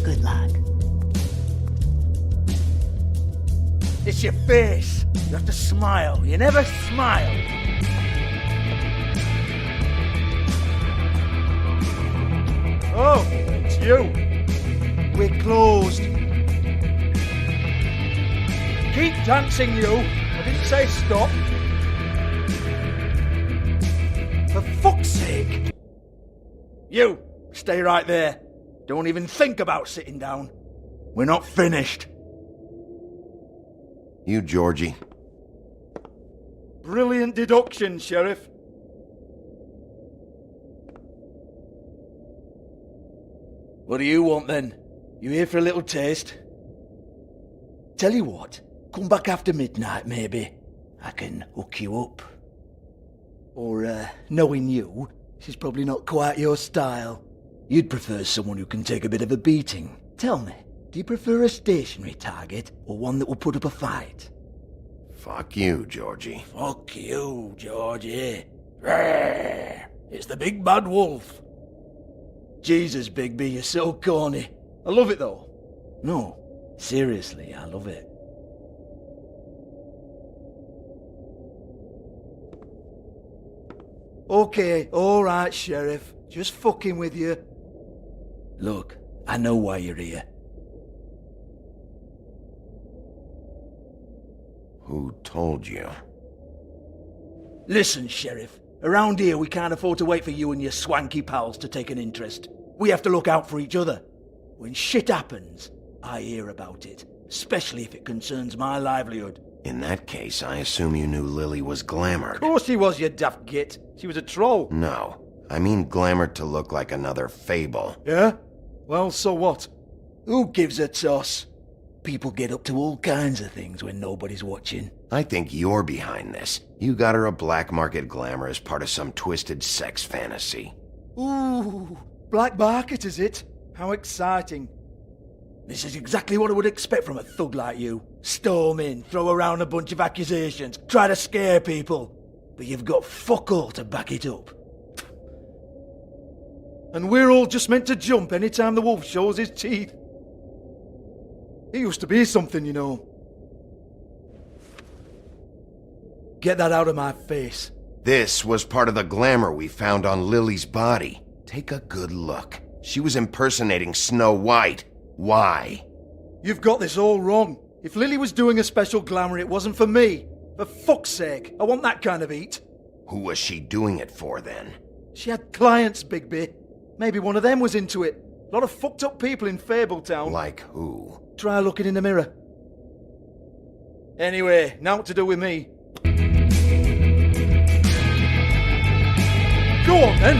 S16: Good luck.
S17: It's your face. You have to smile. You never smile. Oh, it's you. We're closed. Keep dancing, you. I didn't say stop. For fuck's sake. You, stay right there. Don't even think about sitting down. We're not finished.
S1: You, Georgie.
S17: Brilliant deduction, Sheriff. What do you want then? You here for a little taste? Tell you what, come back after midnight maybe. I can hook you up. Or, knowing you, she's probably not quite your style. You'd prefer someone who can take a bit of a beating. Tell me, do you prefer a stationary target or one that will put up a fight?
S1: Fuck you, Georgie.
S17: Fuck you, Georgie. Rawr. It's the big bad wolf. Jesus, Bigby, you're so corny. I love it though. No, seriously, I love it. Okay, alright, Sheriff. Just fucking with you. Look, I know why you're here.
S1: Who told you?
S17: Listen, Sheriff. Around here, we can't afford to wait for you and your swanky pals to take an interest. We have to look out for each other. When shit happens, I hear about it. Especially if it concerns my livelihood.
S1: In that case, I assume you knew Lily was glamored.
S17: Of course she was, you daft git. She was a troll.
S1: No. I mean glamored to look like another fable.
S17: Yeah? Well, so what? Who gives a toss? People get up to all kinds of things when nobody's watching.
S1: I think you're behind this. You got her a black market glamour as part of some twisted sex fantasy.
S17: Ooh, black market is it? How exciting. This is exactly what I would expect from a thug like you. Storm in, throw around a bunch of accusations, try to scare people. But you've got fuck all to back it up. And we're all just meant to jump any time the wolf shows his teeth. He used to be something, you know. Get that out of my face.
S1: This was part of the glamour we found on Lily's body. Take a good look. She was impersonating Snow White. Why?
S17: You've got this all wrong. If Lily was doing a special glamour, it wasn't for me. For fuck's sake, I want that kind of eat.
S1: Who was she doing it for, then?
S17: She had clients, Bigby. Maybe one of them was into it. A lot of fucked up people in Fabletown.
S1: Like who?
S17: Try looking in the mirror. Anyway, now what to do with me. Go on, then.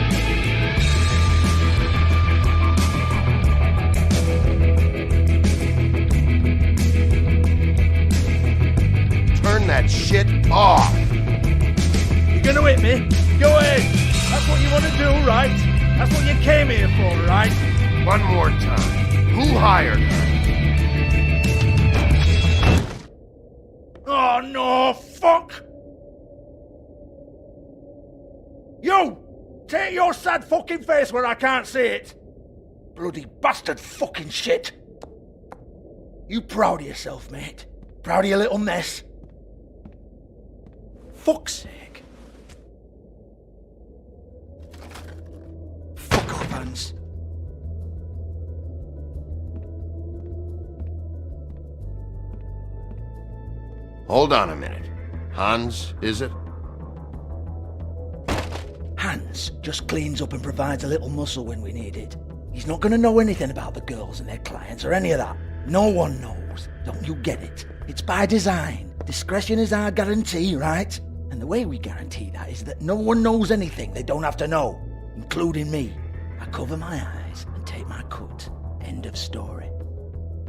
S1: Turn that shit off!
S17: You gonna hit me? Go ahead. That's what you want to do, right? That's what you came here for, right?
S1: One more time. Who hired her?
S17: Oh, no, fuck! You! Take your sad fucking face where I can't see it! Bloody bastard fucking shit! You proud of yourself, mate? Proud of your little mess? Fuck's sake. Fuck off, Hans.
S1: Hold on a minute. Hans, is it?
S17: Hans just cleans up and provides a little muscle when we need it. He's not going to know anything about the girls and their clients or any of that. No one knows. Don't you get it? It's by design. Discretion is our guarantee, right? And the way we guarantee that is that no one knows anything they don't have to know, including me. I cover my eyes and take my cut. End of story.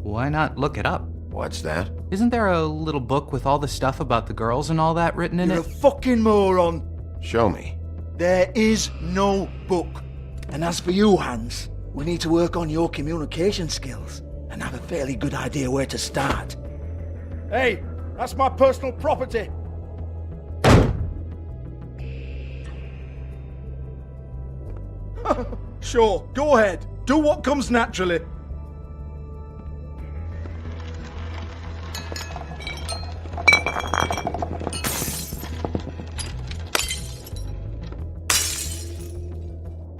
S18: Why not look it up?
S1: What's that?
S18: Isn't there a little book with all the stuff about the girls and all that written in
S17: You're
S18: it?
S17: a fucking moron.
S1: Show me.
S17: There is no book. And as for you, Hans, we need to work on your communication skills and have a fairly good idea where to start. Hey, that's my personal property. Sure, go ahead. Do what comes naturally.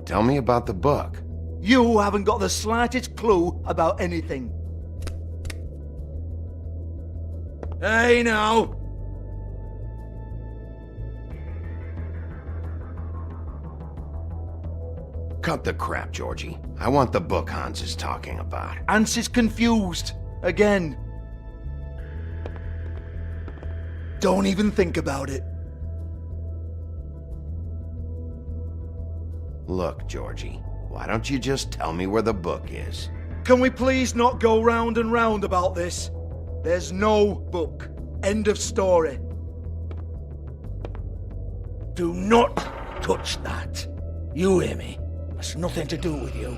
S1: Tell me about the book.
S17: You haven't got the slightest clue about anything. Hey now!
S1: Cut the crap, Georgie. I want the book Hans is talking about.
S17: Hans is confused. Again. Don't even think about it.
S1: Look, Georgie, why don't you just tell me where the book is?
S17: Can we please not go round and round about this? There's no book. End of story. Do not touch that. You hear me? That's nothing to do with you.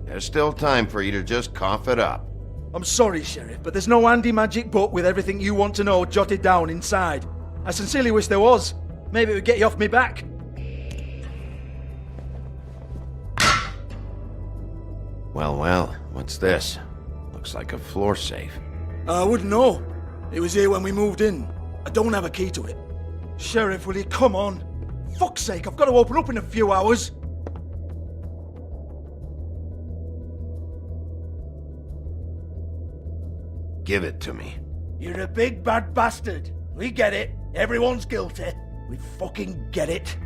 S1: There's still time for you to just cough it up.
S17: I'm sorry, Sheriff, but there's no handy magic book with everything you want to know jotted down inside. I sincerely wish there was. Maybe it would get you off me back.
S1: Well, what's this? Looks like a floor safe.
S17: I wouldn't know. It was here when we moved in. I don't have a key to it. Sheriff, will you come on? Fuck's sake, I've got to open up in a few hours.
S1: Give it to me.
S17: You're a big bad bastard. We get it. Everyone's guilty. We fucking get it.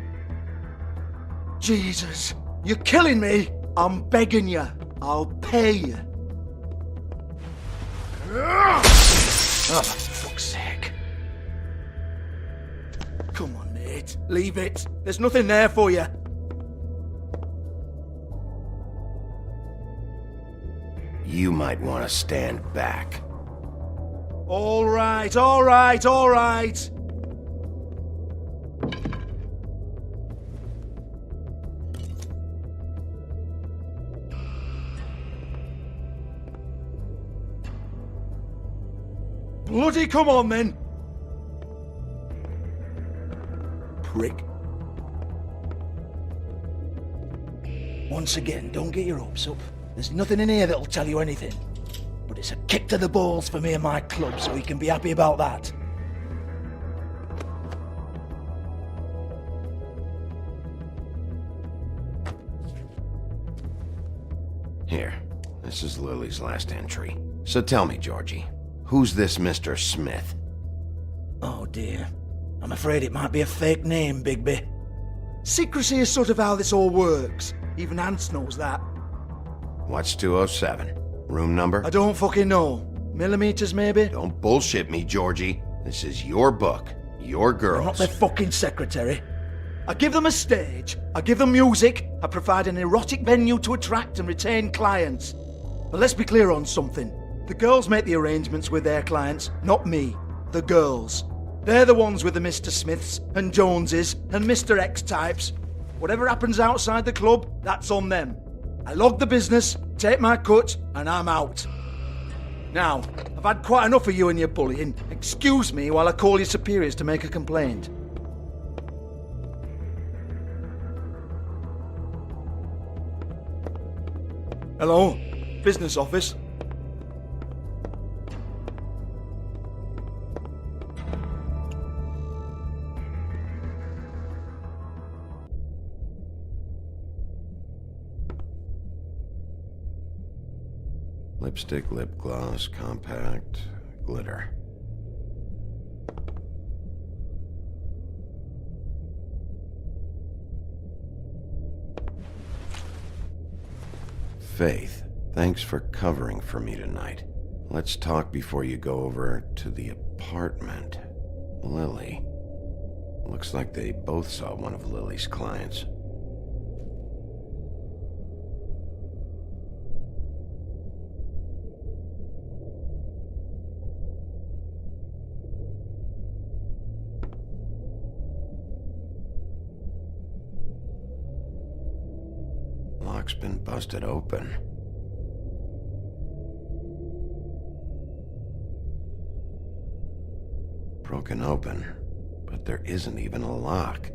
S17: Jesus, you're killing me. I'm begging you. I'll pay you. Oh, for fuck's sake. Come on, mate. Leave it. There's nothing there for you.
S1: You might want to stand back.
S17: All right, all right, all right. Bloody come on, then. Prick. Once again, don't get your hopes up. There's nothing in here that'll tell you anything. But it's a kick to the balls for me and my club, so we can be happy about that.
S1: Here, this is Lily's last entry. So tell me, Georgie, who's this Mr. Smith?
S17: Oh dear. I'm afraid it might be a fake name, Bigby. Secrecy is sort of how this all works. Even Hans knows that.
S1: What's 207? Room number?
S17: I don't fucking know. Millimeters, maybe?
S1: Don't bullshit me, Georgie. This is your book. Your girls.
S17: I'm not their fucking secretary. I give them a stage. I give them music. I provide an erotic venue to attract and retain clients. But let's be clear on something. The girls make the arrangements with their clients, not me. The girls. They're the ones with the Mr. Smiths and Joneses and Mr. X types. Whatever happens outside the club, that's on them. I log the business, take my cut, and I'm out. Now, I've had quite enough of you and your bullying. Excuse me while I call your superiors to make a complaint. Hello? Business office?
S1: Lipstick, lip gloss, compact, glitter. Faith, thanks for covering for me tonight. Let's talk before you go over to the apartment. Lily. Looks like they both saw one of Lily's clients. Lock's been busted open. Broken open, but there isn't even a lock.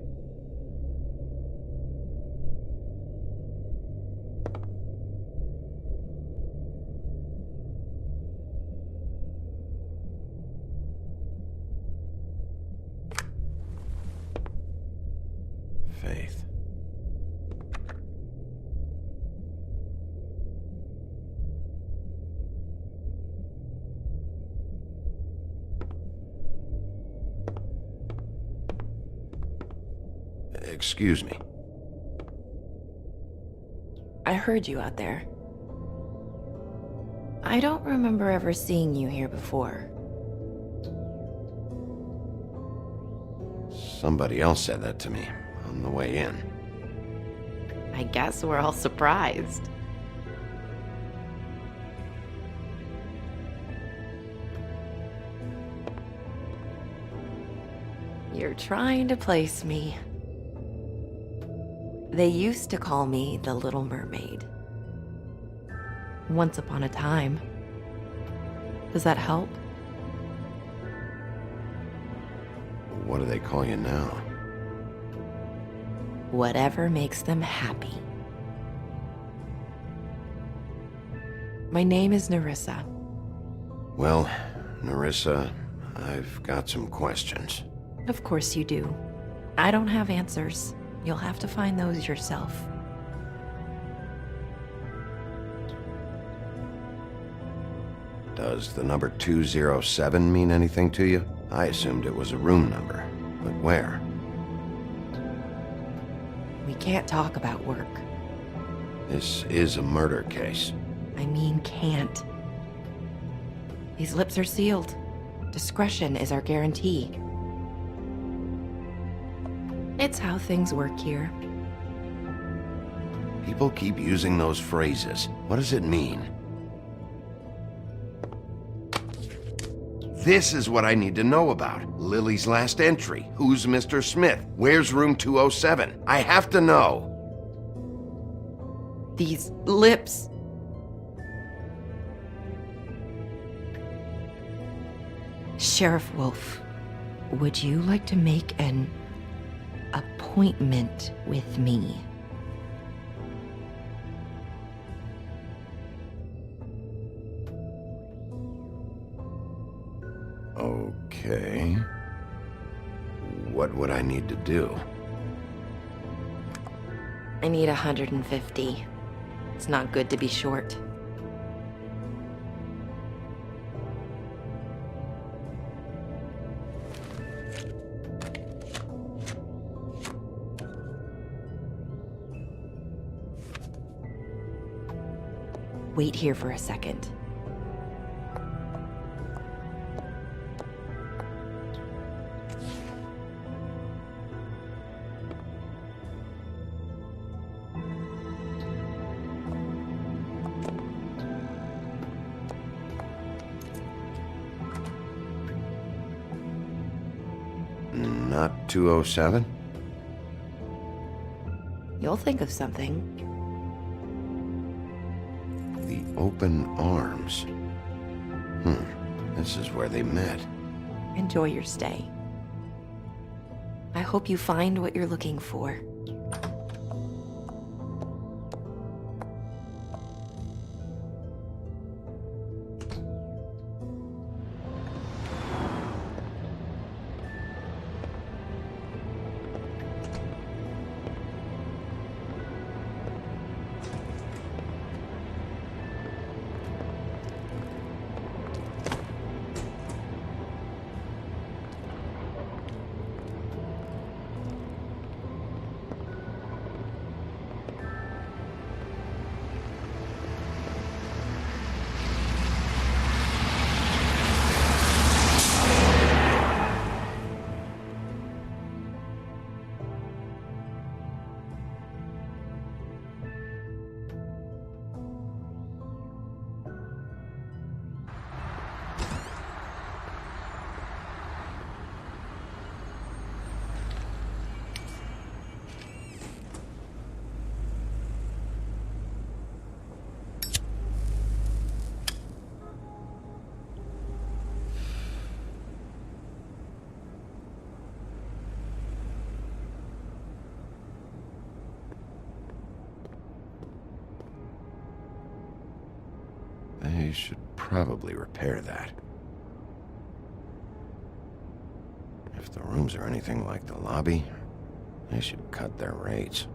S1: Excuse me.
S16: I heard you out there. I don't remember ever seeing you here before.
S1: Somebody else said that to me on the way in.
S16: I guess we're all surprised. You're trying to place me. They used to call me the Little Mermaid. Once upon a time. Does that help?
S1: What do they call you now?
S16: Whatever makes them happy. My name is Nerissa.
S1: Well, Nerissa, I've got some questions.
S16: Of course you do. I don't have answers. You'll have to find those yourself.
S1: Does the number 207 mean anything to you? I assumed it was a room number, but where?
S16: We can't talk about work.
S1: This is a murder case.
S16: I mean can't. These lips are sealed. Discretion is our guarantee. It's how things work here.
S1: People keep using those phrases. What does it mean? This is what I need to know about. Lily's last entry. Who's Mr. Smith? Where's room 207? I have to know.
S16: These lips. Sheriff Wolf, would you like to make an appointment with me?
S1: Okay. What would I need to do?
S16: I need 150. It's not good to be short. Wait here for a second.
S1: Not 207?
S16: You'll think of something.
S1: The open arms. This is where they met.
S16: Enjoy your stay. I hope you find what you're looking for.
S1: They should probably repair that. If the rooms are anything like the lobby, they should cut their rates.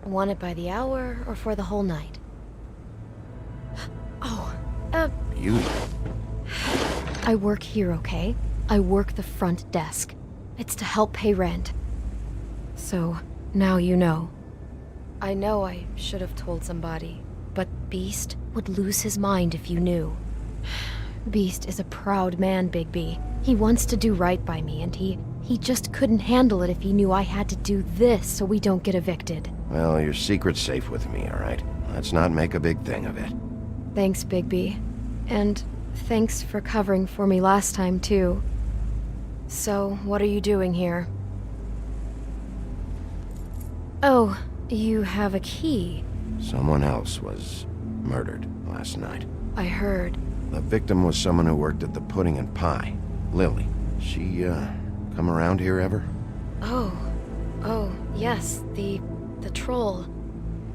S4: Want it by the hour or for the whole night?
S1: Beauty.
S4: I work here, okay? I work the front desk. It's to help pay rent. So, now you know. I know I should have told somebody, but Beast would lose his mind if you knew. Beast is a proud man, Bigby. He wants to do right by me, and he just couldn't handle it if he knew I had to do this so we don't get evicted.
S1: Well, your secret's safe with me, all right? Let's not make a big thing of it.
S4: Thanks, Bigby. And thanks for covering for me last time, too. So, what are you doing here? Oh, you have a key.
S1: Someone else was murdered last night.
S4: I heard.
S1: The victim was someone who worked at the Pudding and Pie. Lily. She, come around here ever?
S4: Oh, yes, the troll.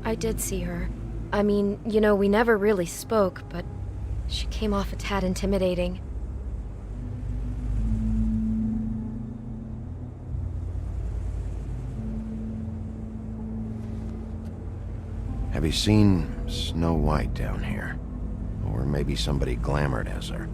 S4: I did see her. I mean, you know, we never really spoke, but she came off a tad intimidating.
S1: Have you seen Snow White down here? Or maybe somebody glamored as her?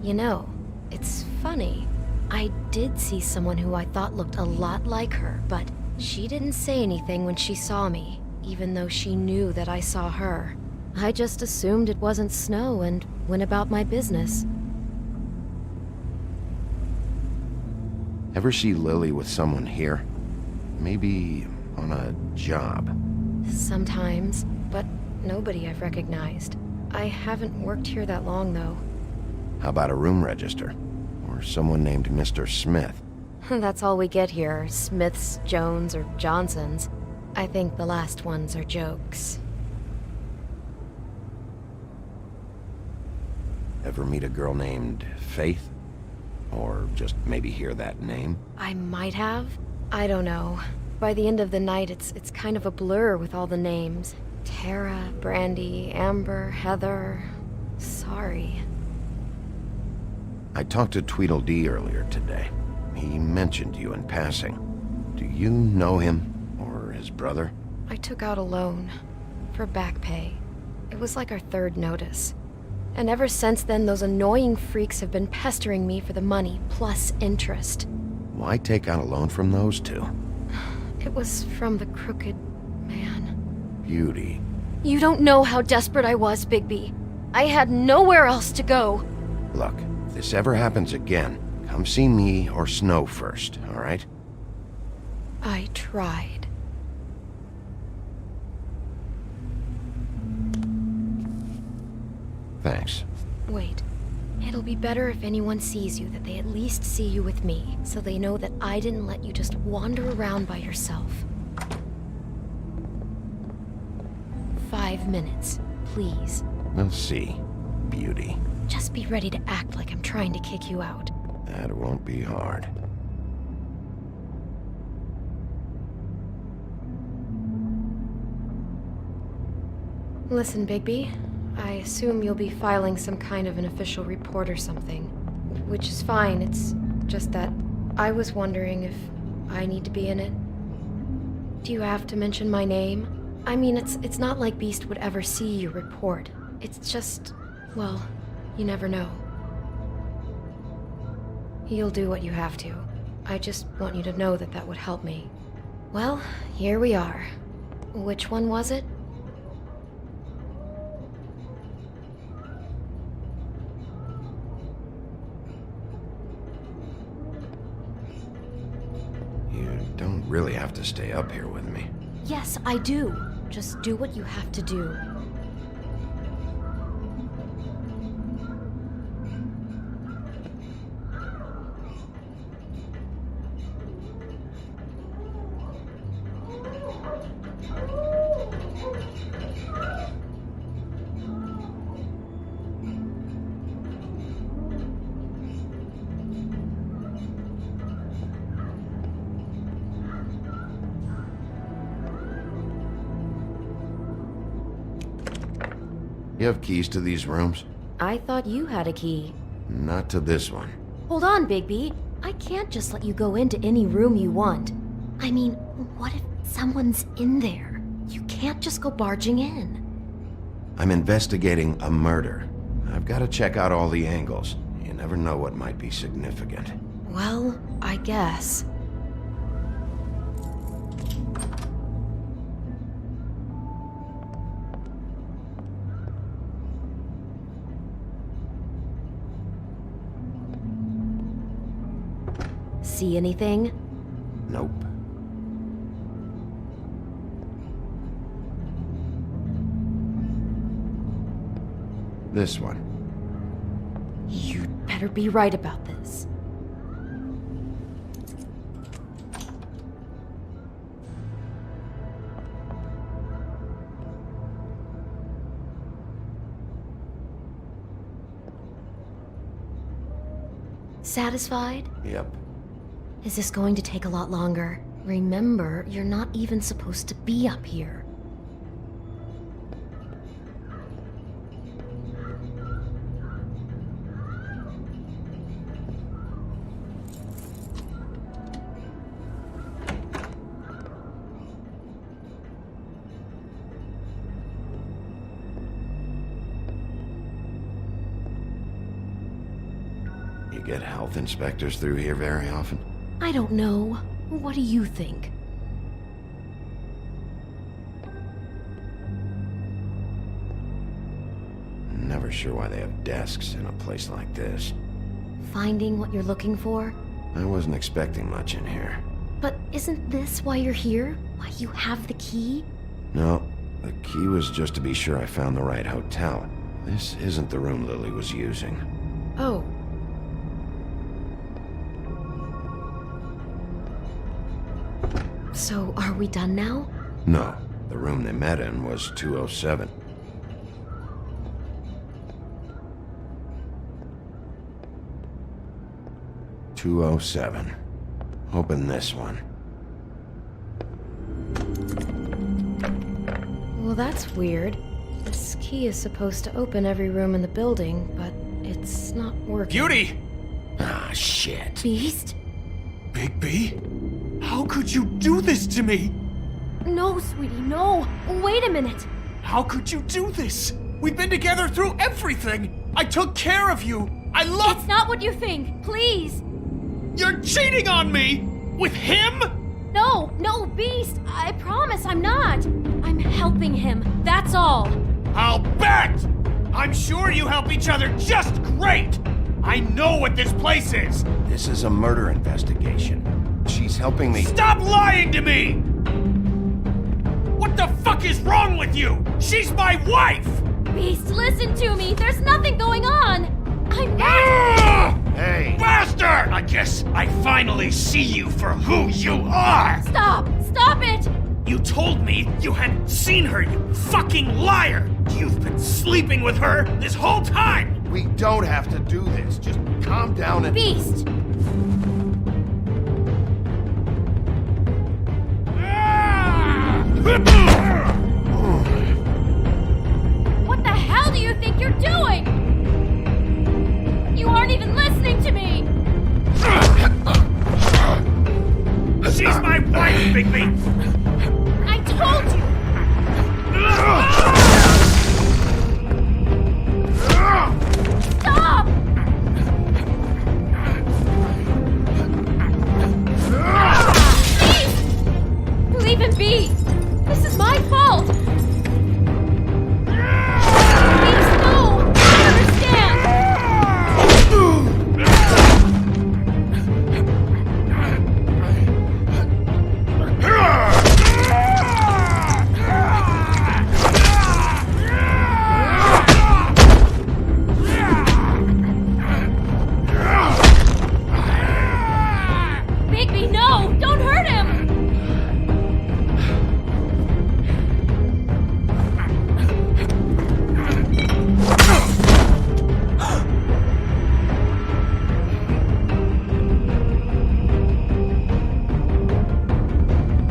S4: You know, it's funny. I did see someone who I thought looked a lot like her, but she didn't say anything when she saw me, even though she knew that I saw her. I just assumed it wasn't Snow and went about my business.
S1: Ever see Lily with someone here? Maybe on a job?
S4: Sometimes, but nobody I've recognized. I haven't worked here that long, though.
S1: How about a room register? Or someone named Mr. Smith?
S4: That's all we get here, Smiths, Jones, or Johnsons. I think the last ones are jokes.
S1: Ever meet a girl named Faith? Or just maybe hear that name?
S4: I might have. I don't know. By the end of the night, it's kind of a blur with all the names. Tara, Brandy, Amber, Heather... Sorry.
S1: I talked to Tweedledee earlier today. He mentioned you in passing. Do you know him? Or his brother?
S4: I took out a loan. For back pay. It was like our third notice. And ever since then, those annoying freaks have been pestering me for the money, plus interest.
S1: Why take out a loan from those two?
S4: It was from the crooked man.
S1: Beauty.
S4: You don't know how desperate I was, Bigby. I had nowhere else to go.
S1: Look, if this ever happens again, come see me or Snow first, all right?
S4: I tried.
S1: Thanks.
S4: Wait. It'll be better if anyone sees you that they at least see you with me, so they know that I didn't let you just wander around by yourself. 5 minutes, please.
S1: We'll see, Beauty.
S4: Just be ready to act like I'm trying to kick you out.
S1: That won't be hard.
S4: Listen, Bigby. I assume you'll be filing some kind of an official report or something. Which is fine, it's just that I was wondering if I need to be in it. Do you have to mention my name? I mean, it's not like Beast would ever see your report. It's just, well, you never know. You'll do what you have to. I just want you to know that that would help me. Well, here we are. Which one was it?
S1: You don't really have to stay up here with me.
S4: Yes, I do. Just do what you have to do.
S1: You have keys to these rooms?
S4: I thought you had a key.
S1: Not to this one.
S4: Hold on, Bigby. I can't just let you go into any room you want. I mean, what if someone's in there? You can't just go barging in.
S1: I'm investigating a murder. I've got to check out all the angles. You never know what might be significant.
S4: Well, I guess. See anything?
S1: Nope. This one.
S4: You'd better be right about this. Satisfied?
S1: Yep.
S4: Is this going to take a lot longer? Remember, you're not even supposed to be up here.
S1: You get health inspectors through here very often?
S4: I don't know. What do you think?
S1: Never sure why they have desks in a place like this.
S4: Finding what you're looking for?
S1: I wasn't expecting much in here.
S4: But isn't this why you're here? Why you have the key?
S1: No, the key was just to be sure I found the right hotel. This isn't the room Lily was using.
S4: Oh. So, are we done now?
S1: No, the room they met in was 207. "207. Open this one.
S4: Well, that's weird. This key is supposed to open every room in the building, but it's not working.
S5: Beauty!
S1: Ah, shit.
S4: Beast?
S5: Bigby? How could you do this to me?
S11: No, sweetie, no. Wait a minute.
S5: How could you do this? We've been together through everything. I took care of you. I love...
S11: It's not what you think. Please.
S5: You're cheating on me! With him?
S11: No, Beast. I promise I'm not. I'm helping him. That's all.
S5: I'll bet! I'm sure you help each other just great! I know what this place is!
S1: This is a murder investigation. She's helping me...
S5: Stop lying to me! What the fuck is wrong with you? She's my wife!
S11: Beast, listen to me. There's nothing going on. I'm not...
S1: Hey!
S5: Bastard! I guess I finally see you for who you are!
S11: Stop! Stop it!
S5: You told me you had seen her, you fucking liar! You've been sleeping with her this whole time!
S1: We don't have to do this. Just calm down and...
S11: Beast! What the hell do you think you're doing? You aren't even listening to me!
S5: She's my wife, Bigby!
S11: I told you! Stop! Please! Leave him be! This is my fault! Please, no! I understand! Bigby, no! Don't hurt him!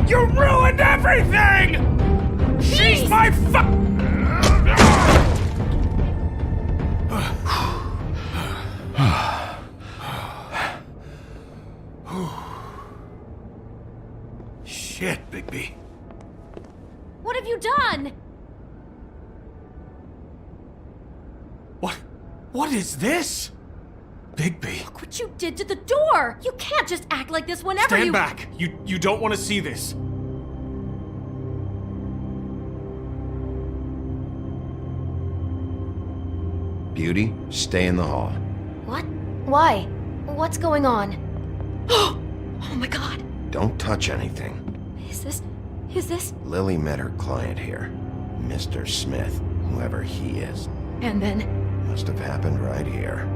S5: You ruined everything! She's my Shit, Bigby.
S11: What have you done?
S5: What is this? Bigby.
S11: Look what you did to the door! You can't just act like this whenever
S5: Stand back! You don't want to see this.
S1: Beauty, stay in the hall.
S4: What? Why? What's going on? Oh my god!
S1: Don't touch anything.
S4: Is this...
S1: Lily met her client here, Mr. Smith, whoever he is.
S4: And then...
S1: Must have happened right here.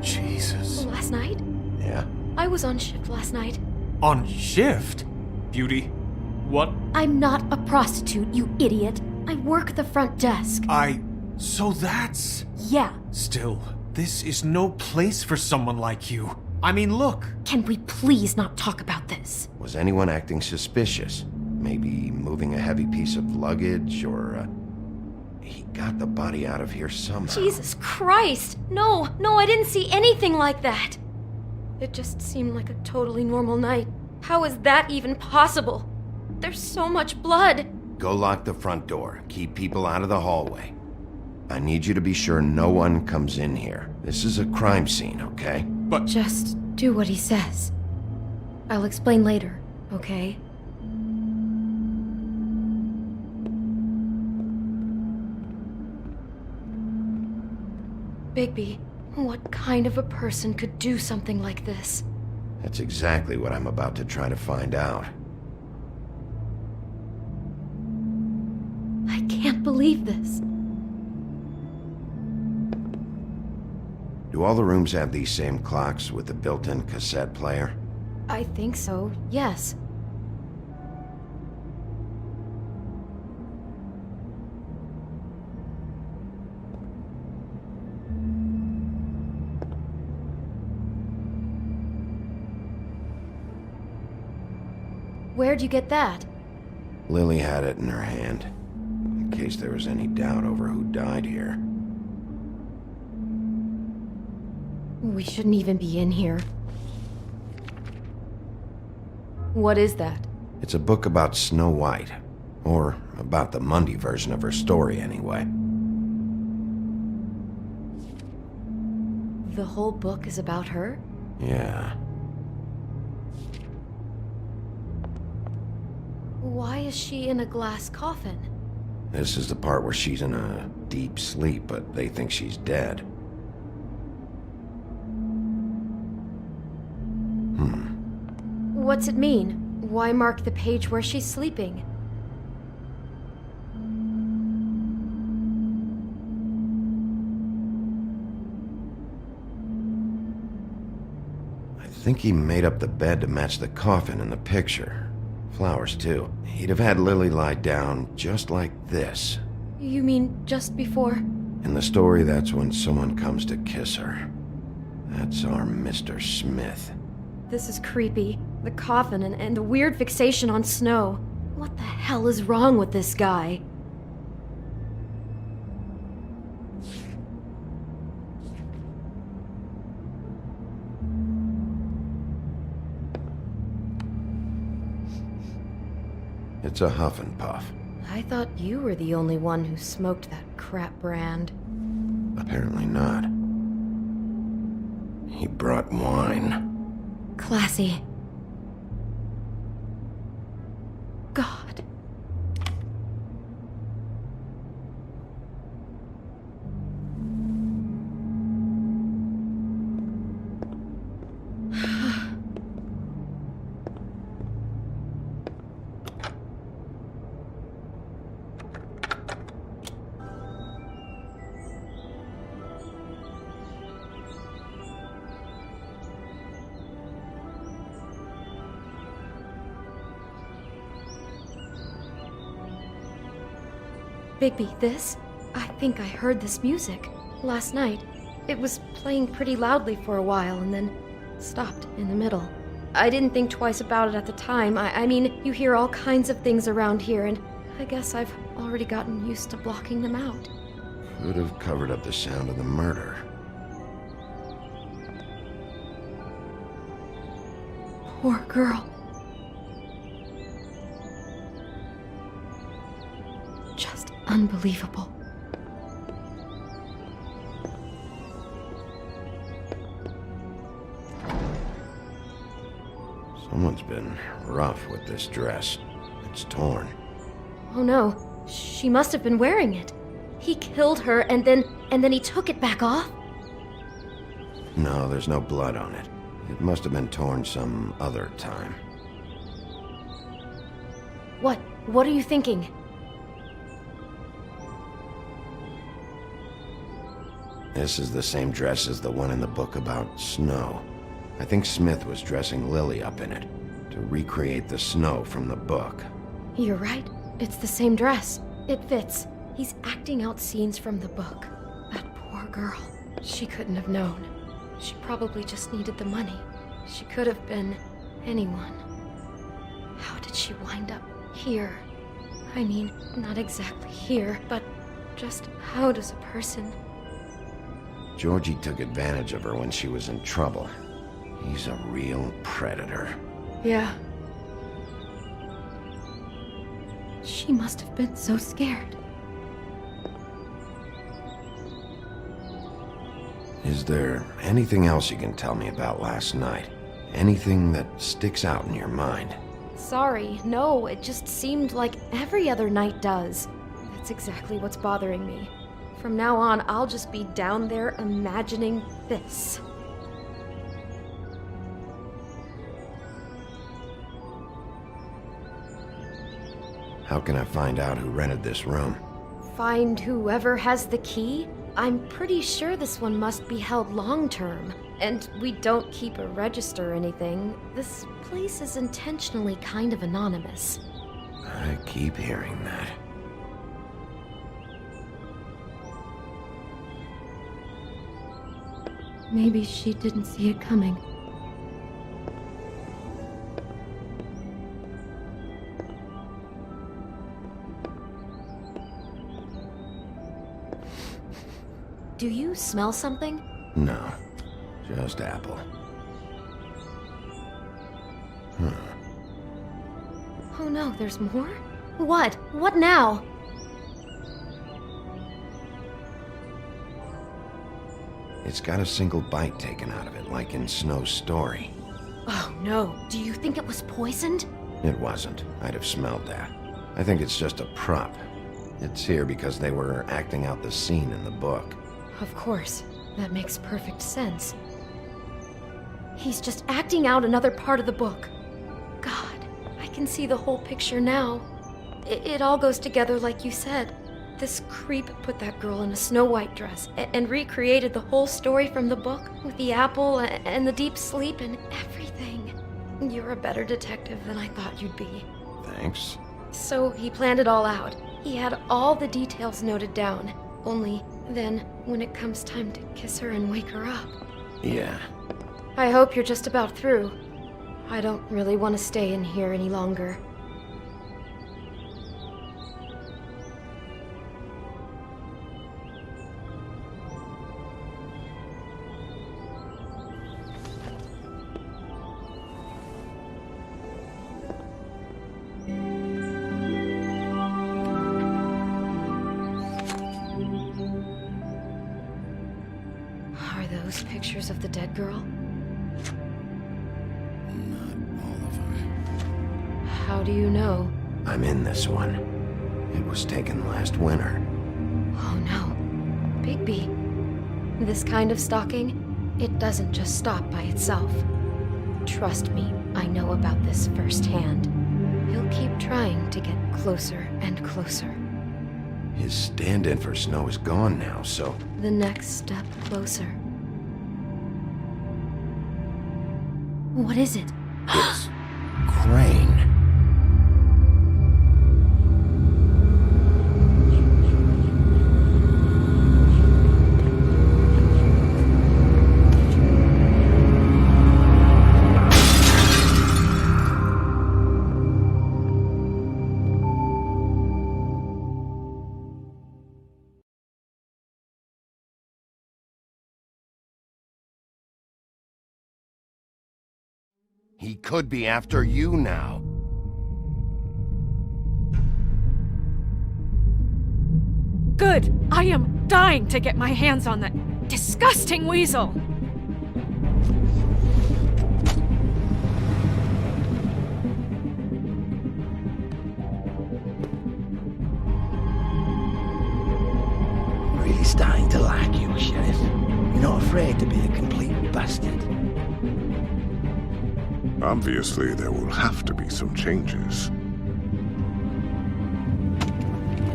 S5: Jesus.
S4: Last night?
S1: Yeah?
S4: I was on shift last night.
S5: On shift? Beauty, what?
S4: I'm not a prostitute, you idiot. I work the front desk.
S5: So that's...
S4: Yeah.
S5: Still, this is no place for someone like you. I mean, look.
S4: Can we please not talk about this?
S1: Was anyone acting suspicious? Maybe moving a heavy piece of luggage, or, he got the body out of here somehow.
S4: Jesus Christ! No, I didn't see anything like that! It just seemed like a totally normal night. How is that even possible? There's so much blood!
S1: Go lock the front door. Keep people out of the hallway. I need you to be sure no one comes in here. This is a crime scene, okay?
S5: But...
S4: Just do what he says. I'll explain later, okay? Bigby, what kind of a person could do something like this?
S1: That's exactly what I'm about to try to find out.
S4: I can't believe this.
S1: Do all the rooms have these same clocks with the built-in cassette player?
S4: I think so, yes. Where'd you get that?
S1: Lily had it in her hand, in case there was any doubt over who died here.
S4: We shouldn't even be in here. What is that?
S1: It's a book about Snow White. Or about the Mundy version of her story, anyway.
S4: The whole book is about her?
S1: Yeah.
S4: Why is she in a glass coffin?
S1: This is the part where she's in a deep sleep, but they think she's dead.
S4: What's it mean? Why mark the page where she's sleeping?
S1: I think he made up the bed to match the coffin in the picture. Flowers, too. He'd have had Lily lie down just like this.
S4: You mean just before?
S1: In the story, that's when someone comes to kiss her. That's our Mr. Smith.
S4: This is creepy. The coffin and the weird fixation on Snow. What the hell is wrong with this guy?
S1: It's a huff and puff.
S4: I thought you were the only one who smoked that crap brand.
S1: Apparently not. He brought wine.
S4: Classy. God. Bigby, this? I think I heard this music last night. It was playing pretty loudly for a while and then stopped in the middle. I didn't think twice about it at the time. I mean, you hear all kinds of things around here, and I guess I've already gotten used to blocking them out.
S1: Could have covered up the sound of the murder.
S4: Poor girl. Just unbelievable.
S1: Someone's been rough with this dress. It's torn.
S4: Oh no, she must have been wearing it. He killed her and then he took it back off?
S1: No, there's no blood on it. It must have been torn some other time.
S4: What are you thinking?
S1: This is the same dress as the one in the book about snow. I think Smith was dressing Lily up in it, to recreate the snow from the book.
S4: You're right. It's the same dress. It fits. He's acting out scenes from the book. That poor girl. She couldn't have known. She probably just needed the money. She could have been anyone. How did she wind up here? I mean, not exactly here, but just how does a person...
S1: Georgie took advantage of her when she was in trouble. He's a real predator.
S4: Yeah. She must have been so scared.
S1: Is there anything else you can tell me about last night? Anything that sticks out in your mind?
S4: Sorry, no, it just seemed like every other night does. That's exactly what's bothering me. From now on, I'll just be down there imagining this.
S1: How can I find out who rented this room?
S4: Find whoever has the key? I'm pretty sure this one must be held long-term. And we don't keep a register or anything. This place is intentionally kind of anonymous.
S1: I keep hearing that.
S4: Maybe she didn't see it coming. Do you smell something?
S1: No, just apple.
S4: Oh no, there's more? What? What now?
S1: It's got a single bite taken out of it, like in Snow's story.
S4: Oh no, do you think it was poisoned?
S1: It wasn't. I'd have smelled that. I think it's just a prop. It's here because they were acting out the scene in the book.
S4: Of course. That makes perfect sense. He's just acting out another part of the book. God, I can see the whole picture now. It all goes together like you said. This creep put that girl in a snow-white dress and recreated the whole story from the book with the apple and the deep sleep and everything. You're a better detective than I thought you'd be.
S1: Thanks.
S4: So he planned it all out. He had all the details noted down. Only then, when it comes time to kiss her and wake her up.
S1: Yeah.
S4: I hope you're just about through. I don't really want to stay in here any longer. Are those pictures of the dead girl?
S1: Not all of them.
S4: How do you know?
S1: I'm in this one. It was taken last winter.
S4: Oh no. Bigby. This kind of stalking, it doesn't just stop by itself. Trust me, I know about this firsthand. He'll keep trying to get closer and closer.
S1: His stand-in for Snow is gone now, so...
S4: The next step closer. What is it?
S1: It's... Crane. He could be after you now.
S3: Good! I am dying to get my hands on that disgusting weasel!
S10: Obviously, there will have to be some changes.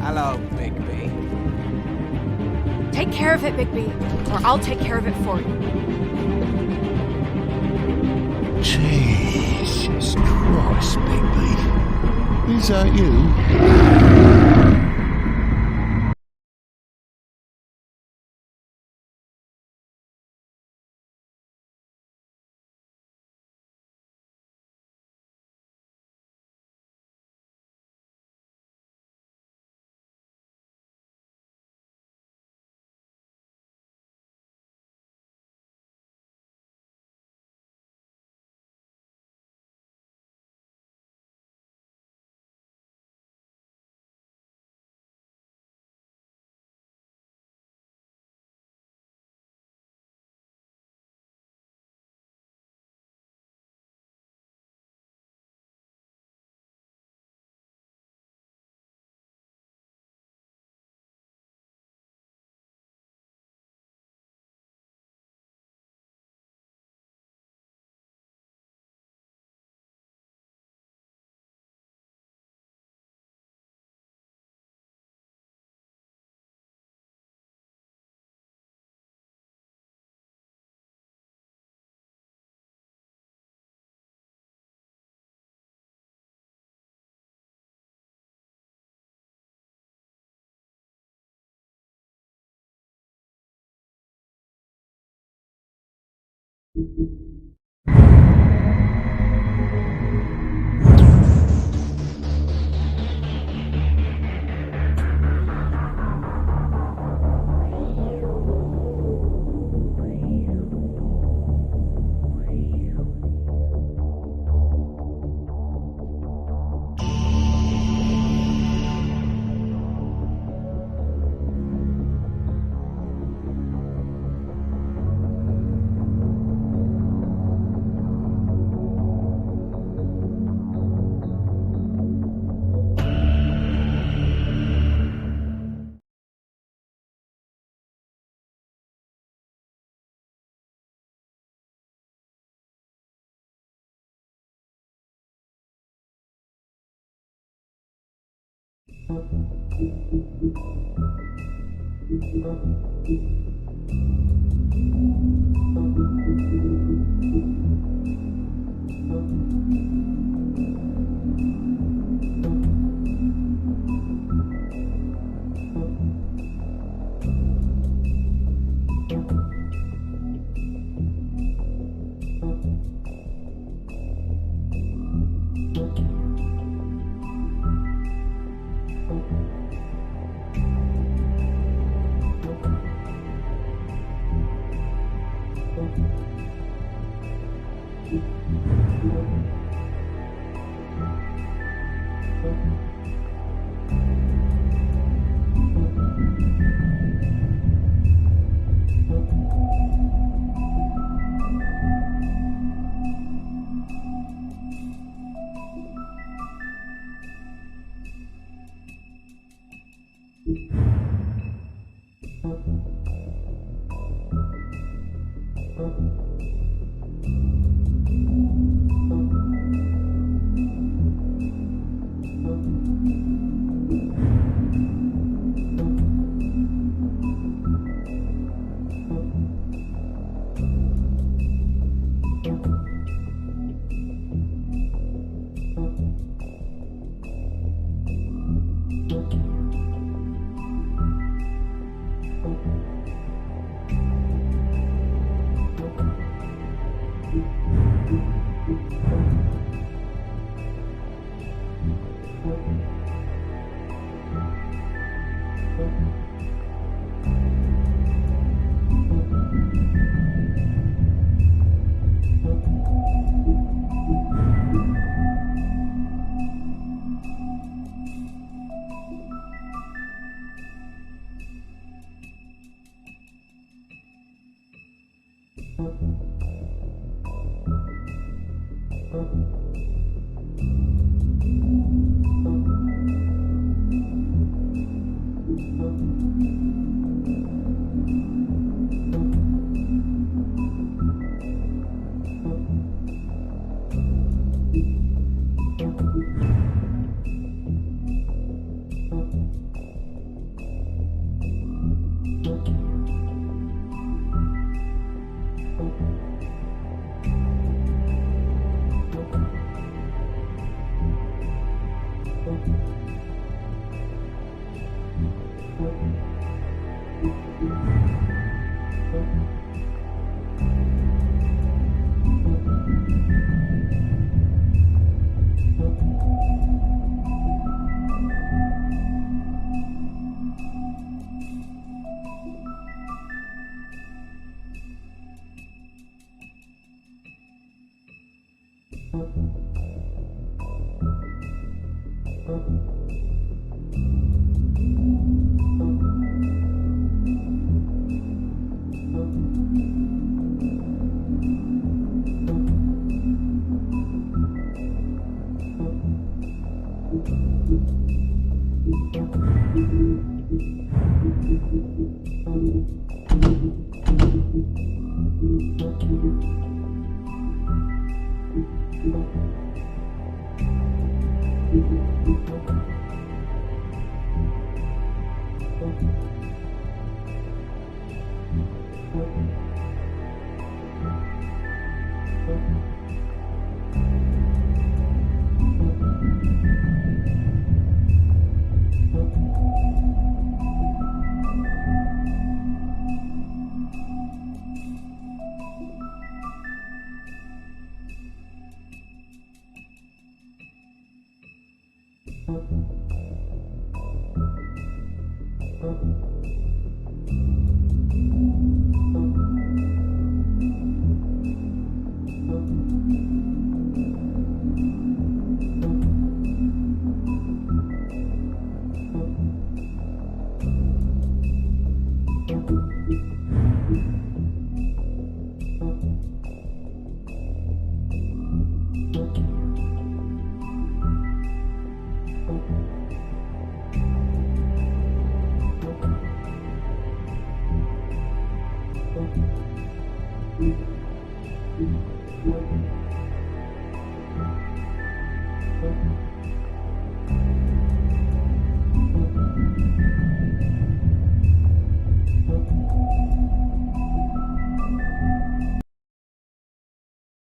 S5: Hello, Bigby.
S3: Take care of it, Bigby, or I'll take care of it for you.
S2: Jesus Christ, Bigby. Is that you?